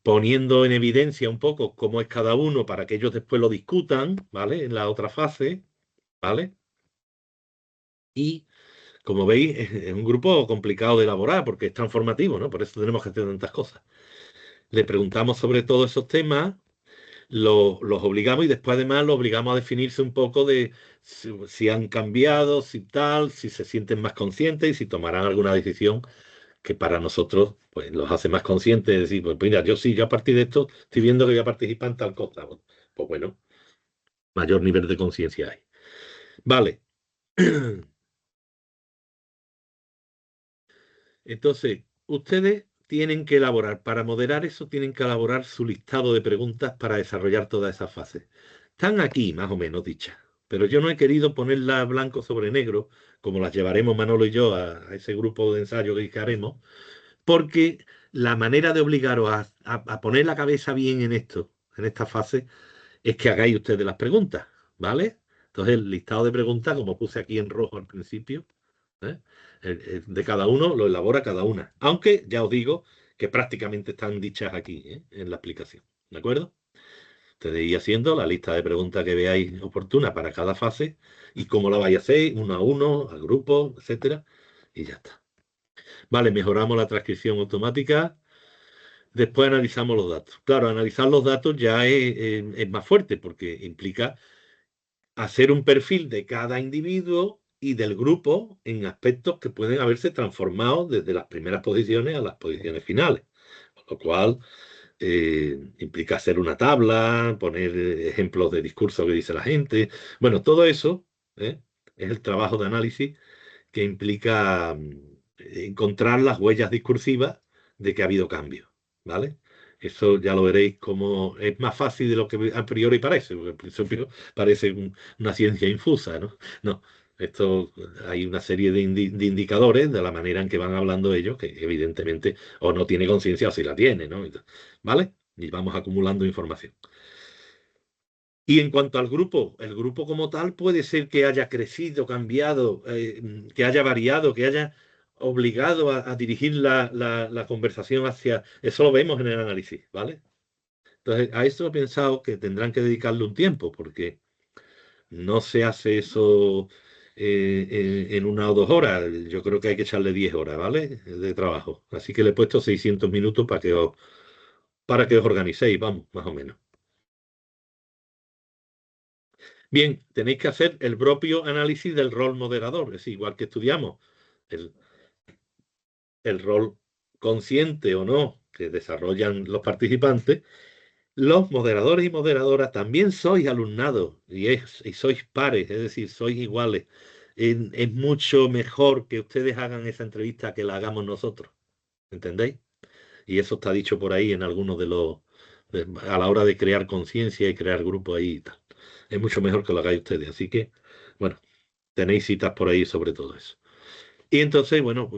poniendo en evidencia un poco cómo es cada uno para que ellos después lo discutan, ¿vale? En la otra fase, ¿vale? Y como veis, es un grupo complicado de elaborar porque es transformativo, ¿no? Por eso tenemos que hacer tantas cosas. Le preguntamos sobre todos esos temas, los obligamos y después además los obligamos a definirse un poco de si han cambiado, si tal, si se sienten más conscientes y si tomarán alguna decisión que para nosotros pues los hace más conscientes de decir, pues mira, yo sí, yo a partir de esto estoy viendo que voy a participar en tal cosa. Pues bueno, mayor nivel de conciencia hay. Vale. Entonces, ustedes tienen que elaborar, para moderar eso, tienen que elaborar su listado de preguntas para desarrollar todas esas fases. Están aquí, más o menos dichas, pero yo no he querido ponerlas blanco sobre negro, como las llevaremos Manolo y yo a ese grupo de ensayo que haremos, porque la manera de obligaros a poner la cabeza bien en esto, en esta fase, es que hagáis ustedes las preguntas, ¿vale? Entonces, el listado de preguntas, como puse aquí en rojo al principio, ¿eh? De cada uno lo elabora cada una. Aunque ya os digo que prácticamente están dichas aquí, en la explicación. ¿De acuerdo? Ustedes ir haciendo la lista de preguntas que veáis oportuna para cada fase y cómo la vais a hacer, uno a uno, al grupo, etcétera. Y ya está. Vale, mejoramos la transcripción automática. Después analizamos los datos. Claro, analizar los datos ya es más fuerte porque implica hacer un perfil de cada individuo y del grupo en aspectos que pueden haberse transformado desde las primeras posiciones a las posiciones finales. Con lo cual implica hacer una tabla, poner ejemplos de discurso que dice la gente. Bueno, todo eso es el trabajo de análisis que implica encontrar las huellas discursivas de que ha habido cambio, ¿vale? Eso ya lo veréis como es más fácil de lo que a priori parece, porque al principio parece una ciencia infusa, ¿no? No, esto hay una serie de indicadores de la manera en que van hablando ellos, que evidentemente o no tiene conciencia o si la tiene, ¿no? ¿Vale? Y vamos acumulando información. Y en cuanto al grupo, el grupo como tal puede ser que haya crecido, cambiado, que haya variado, que haya obligado a dirigir la conversación hacia... Eso lo vemos en el análisis, ¿vale? Entonces, a esto he pensado que tendrán que dedicarle un tiempo, porque no se hace eso en 1 o 2 horas. Yo creo que hay que echarle 10 horas, ¿vale? De trabajo. Así que le he puesto 600 minutos para que os organicéis, vamos, más o menos. Bien, tenéis que hacer el propio análisis del rol moderador, es decir, igual que estudiamos el, el rol consciente o no que desarrollan los participantes, los moderadores y moderadoras también sois alumnado y sois pares, es decir, sois iguales. Es mucho mejor que ustedes hagan esa entrevista que la hagamos nosotros, ¿entendéis? Y eso está dicho por ahí en algunos a la hora de crear conciencia y crear grupos ahí y tal. Es mucho mejor que lo hagáis ustedes. Así que, bueno, tenéis citas por ahí sobre todo eso. Y entonces, bueno,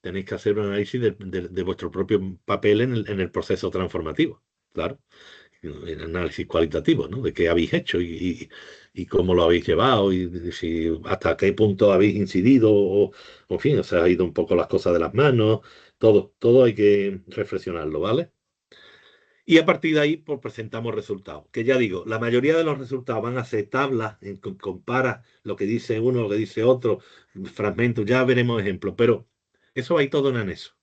tenéis que hacer un análisis de vuestro propio papel en el proceso transformativo, claro. El análisis cualitativo, ¿no? De qué habéis hecho y cómo lo habéis llevado y si, hasta qué punto habéis incidido o, en fin, os ha ido un poco las cosas de las manos. Todo hay que reflexionarlo, ¿vale? Y a partir de ahí, pues presentamos resultados. Que ya digo, la mayoría de los resultados van a ser tablas, compara lo que dice uno, lo que dice otro, fragmentos, ya veremos ejemplos, pero eso va a ir todo en anexo,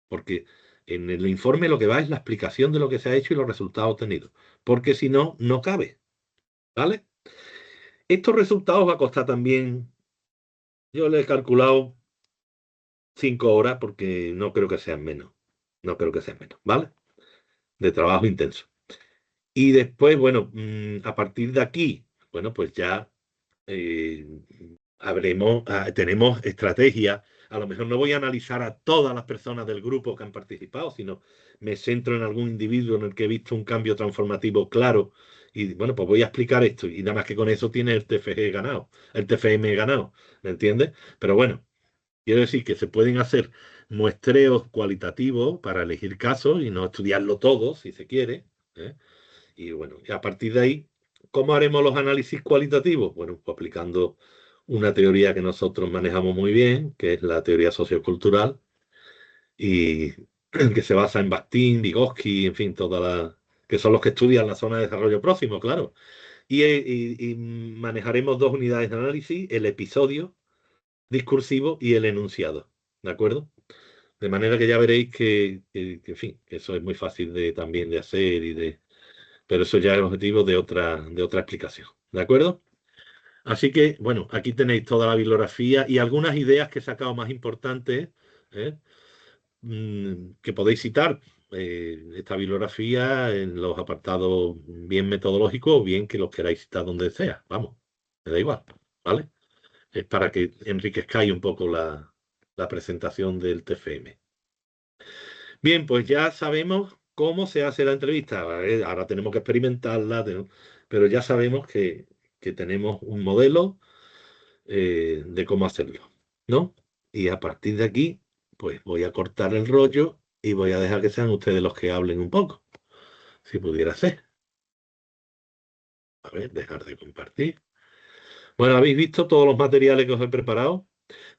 porque en el informe lo que va es la explicación de lo que se ha hecho y los resultados obtenidos, porque si no, no cabe, ¿vale? Estos resultados va a costar también, yo le he calculado 5 horas, porque no creo que sean menos, no creo que sean menos, ¿vale? De trabajo intenso. Y después, bueno, a partir de aquí, bueno, pues ya eh, tenemos estrategias. A lo mejor no voy a analizar a todas las personas del grupo que han participado, sino me centro en algún individuo en el que he visto un cambio transformativo claro. Y bueno, pues voy a explicar esto. Y nada más que con eso tiene el TFG ganado, el TFM ganado, ¿me entiendes? Pero bueno, Quiero decir que se pueden hacer muestreos cualitativos para elegir casos y no estudiarlo todo, si se quiere. ¿Eh? Y bueno, y a partir de ahí, ¿cómo haremos los análisis cualitativos? Bueno, pues aplicando una teoría que nosotros manejamos muy bien, que es la teoría sociocultural, y que se basa en Bakhtin, Vygotsky, en fin, que son los que estudian la zona de desarrollo próximo, claro. Y manejaremos dos unidades de análisis, el episodio discursivo y el enunciado, ¿de acuerdo? De manera que ya veréis en fin, que eso es muy fácil también de hacer pero eso ya es objetivo de otra explicación, ¿de acuerdo? Así que, bueno, aquí tenéis toda la bibliografía y algunas ideas que he sacado más importantes, ¿eh? Que podéis citar esta bibliografía en los apartados bien metodológicos o bien que los queráis citar donde sea. Vamos, me da igual, ¿vale? Es para que enriquezcáis un poco la presentación del TFM. Bien, pues ya sabemos cómo se hace la entrevista. ¿Vale? Ahora tenemos que experimentarla, pero ya sabemos que tenemos un modelo de cómo hacerlo, ¿no? Y a partir de aquí, pues voy a cortar el rollo y voy a dejar que sean ustedes los que hablen un poco, si pudiera ser. A ver, dejar de compartir. Bueno, ¿habéis visto todos los materiales que os he preparado?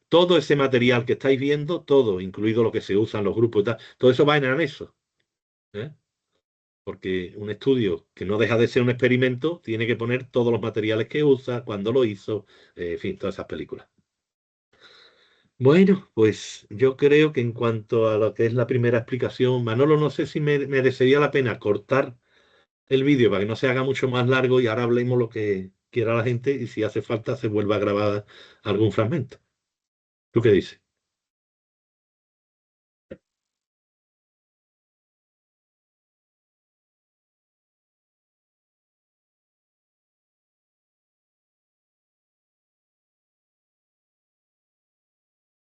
Todo ese material que estáis viendo, todo, incluido lo que se usa en los grupos y tal, todo eso va en anexo. ¿Eh? Porque un estudio que no deja de ser un experimento tiene que poner todos los materiales que usa, cuándo lo hizo, en fin, todas esas películas. Bueno, pues yo creo que en cuanto a lo que es la primera explicación, Manolo, no sé si merecería la pena cortar el vídeo para que no se haga mucho más largo y ahora hablemos lo que quiera la gente y si hace falta se vuelva a grabar algún fragmento. ¿Tú qué dices?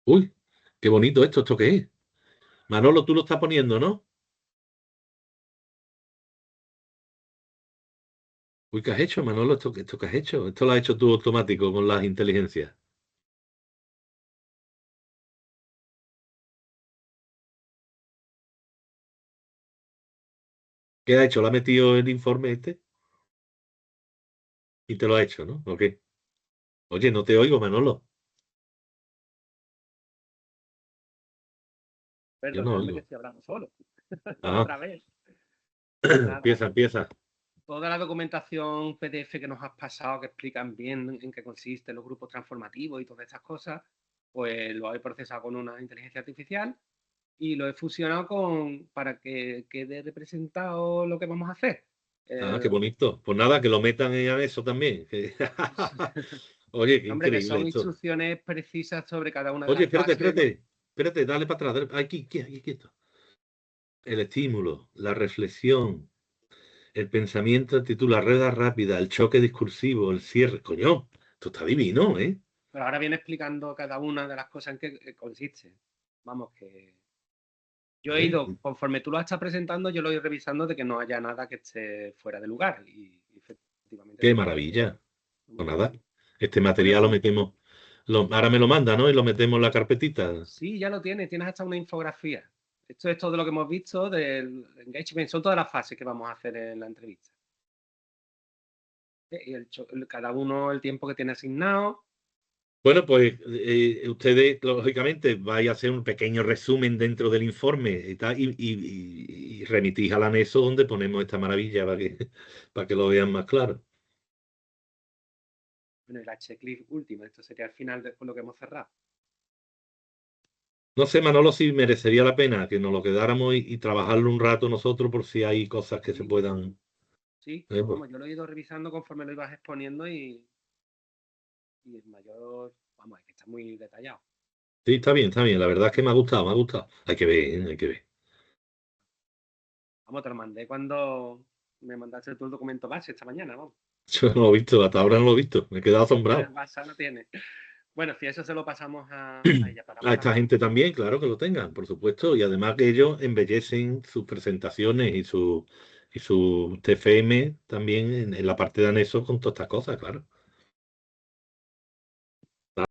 Uy, qué bonito ¿esto qué es? Manolo, tú lo estás poniendo, ¿no? Uy, ¿qué has hecho, Manolo? ¿Esto qué has hecho? Esto lo has hecho tú automático con las inteligencias. ¿Qué ha hecho? ¿Lo ha metido el informe este? Y te lo ha hecho, ¿no? ¿O qué? Oye, no te oigo, Manolo. Yo no Perdonadme que oigo. estoy hablando solo. Ah, Otra vez. Nada. empieza. Toda la documentación PDF que nos has pasado, que explican bien en qué consisten los grupos transformativos y todas estas cosas, pues lo he procesado con una inteligencia artificial y lo he fusionado para que quede representado lo que vamos a hacer. Ah, qué bonito. Pues nada, que lo metan en eso también. Oye, qué Hombre, que increíble son esto. instrucciones precisas sobre cada una de Oye, las fases. espérate, dale para atrás. Aquí, quieto. El estímulo, la reflexión, el pensamiento, actitud, la rueda rápida, el choque discursivo, el cierre. Coño, esto está divino, ¿eh? Pero ahora viene explicando cada una de las cosas en que consiste. Vamos, que yo he ido, conforme tú lo estás presentando, yo lo he ido revisando de que no haya nada que esté fuera de lugar. Y efectivamente Qué no lo hay. maravilla. Muy Pues bien. nada, este Bueno, material lo sí, metemos. Ahora me lo manda, ¿no? Y lo metemos en la carpetita. sí, ya lo tienes. Tienes hasta una infografía. Esto es todo lo que hemos visto del engagement. Son todas las fases que vamos a hacer en la entrevista. Y cada uno el tiempo que tiene asignado. Bueno, pues ustedes, lógicamente, vais a hacer un pequeño resumen dentro del informe y, tal, y remitís al anexo donde ponemos esta maravilla para que lo vean más claro. Bueno, y la checklist última. Esto sería al final después lo que hemos cerrado. No sé, Manolo, si merecería la pena que nos lo quedáramos y trabajarlo un rato nosotros por si hay cosas que se Sí, puedan. sí. Pues. Vamos, yo lo he ido revisando conforme lo ibas exponiendo y el mayor, vamos, es que está muy detallado. Sí, está bien, está bien. La verdad es que me ha gustado, me ha gustado. Hay que ver, hay que ver. Vamos, te lo mandé cuando me mandaste tú el documento base esta mañana, vamos. Yo no lo he visto, hasta ahora no lo he visto. Me he quedado asombrado. WhatsApp no tiene. Bueno, si eso se lo pasamos a ella para A esta gente también, claro que lo tengan, por supuesto. Y además que ellos embellecen sus presentaciones y su TFM también en la parte de anexo con todas estas cosas, claro.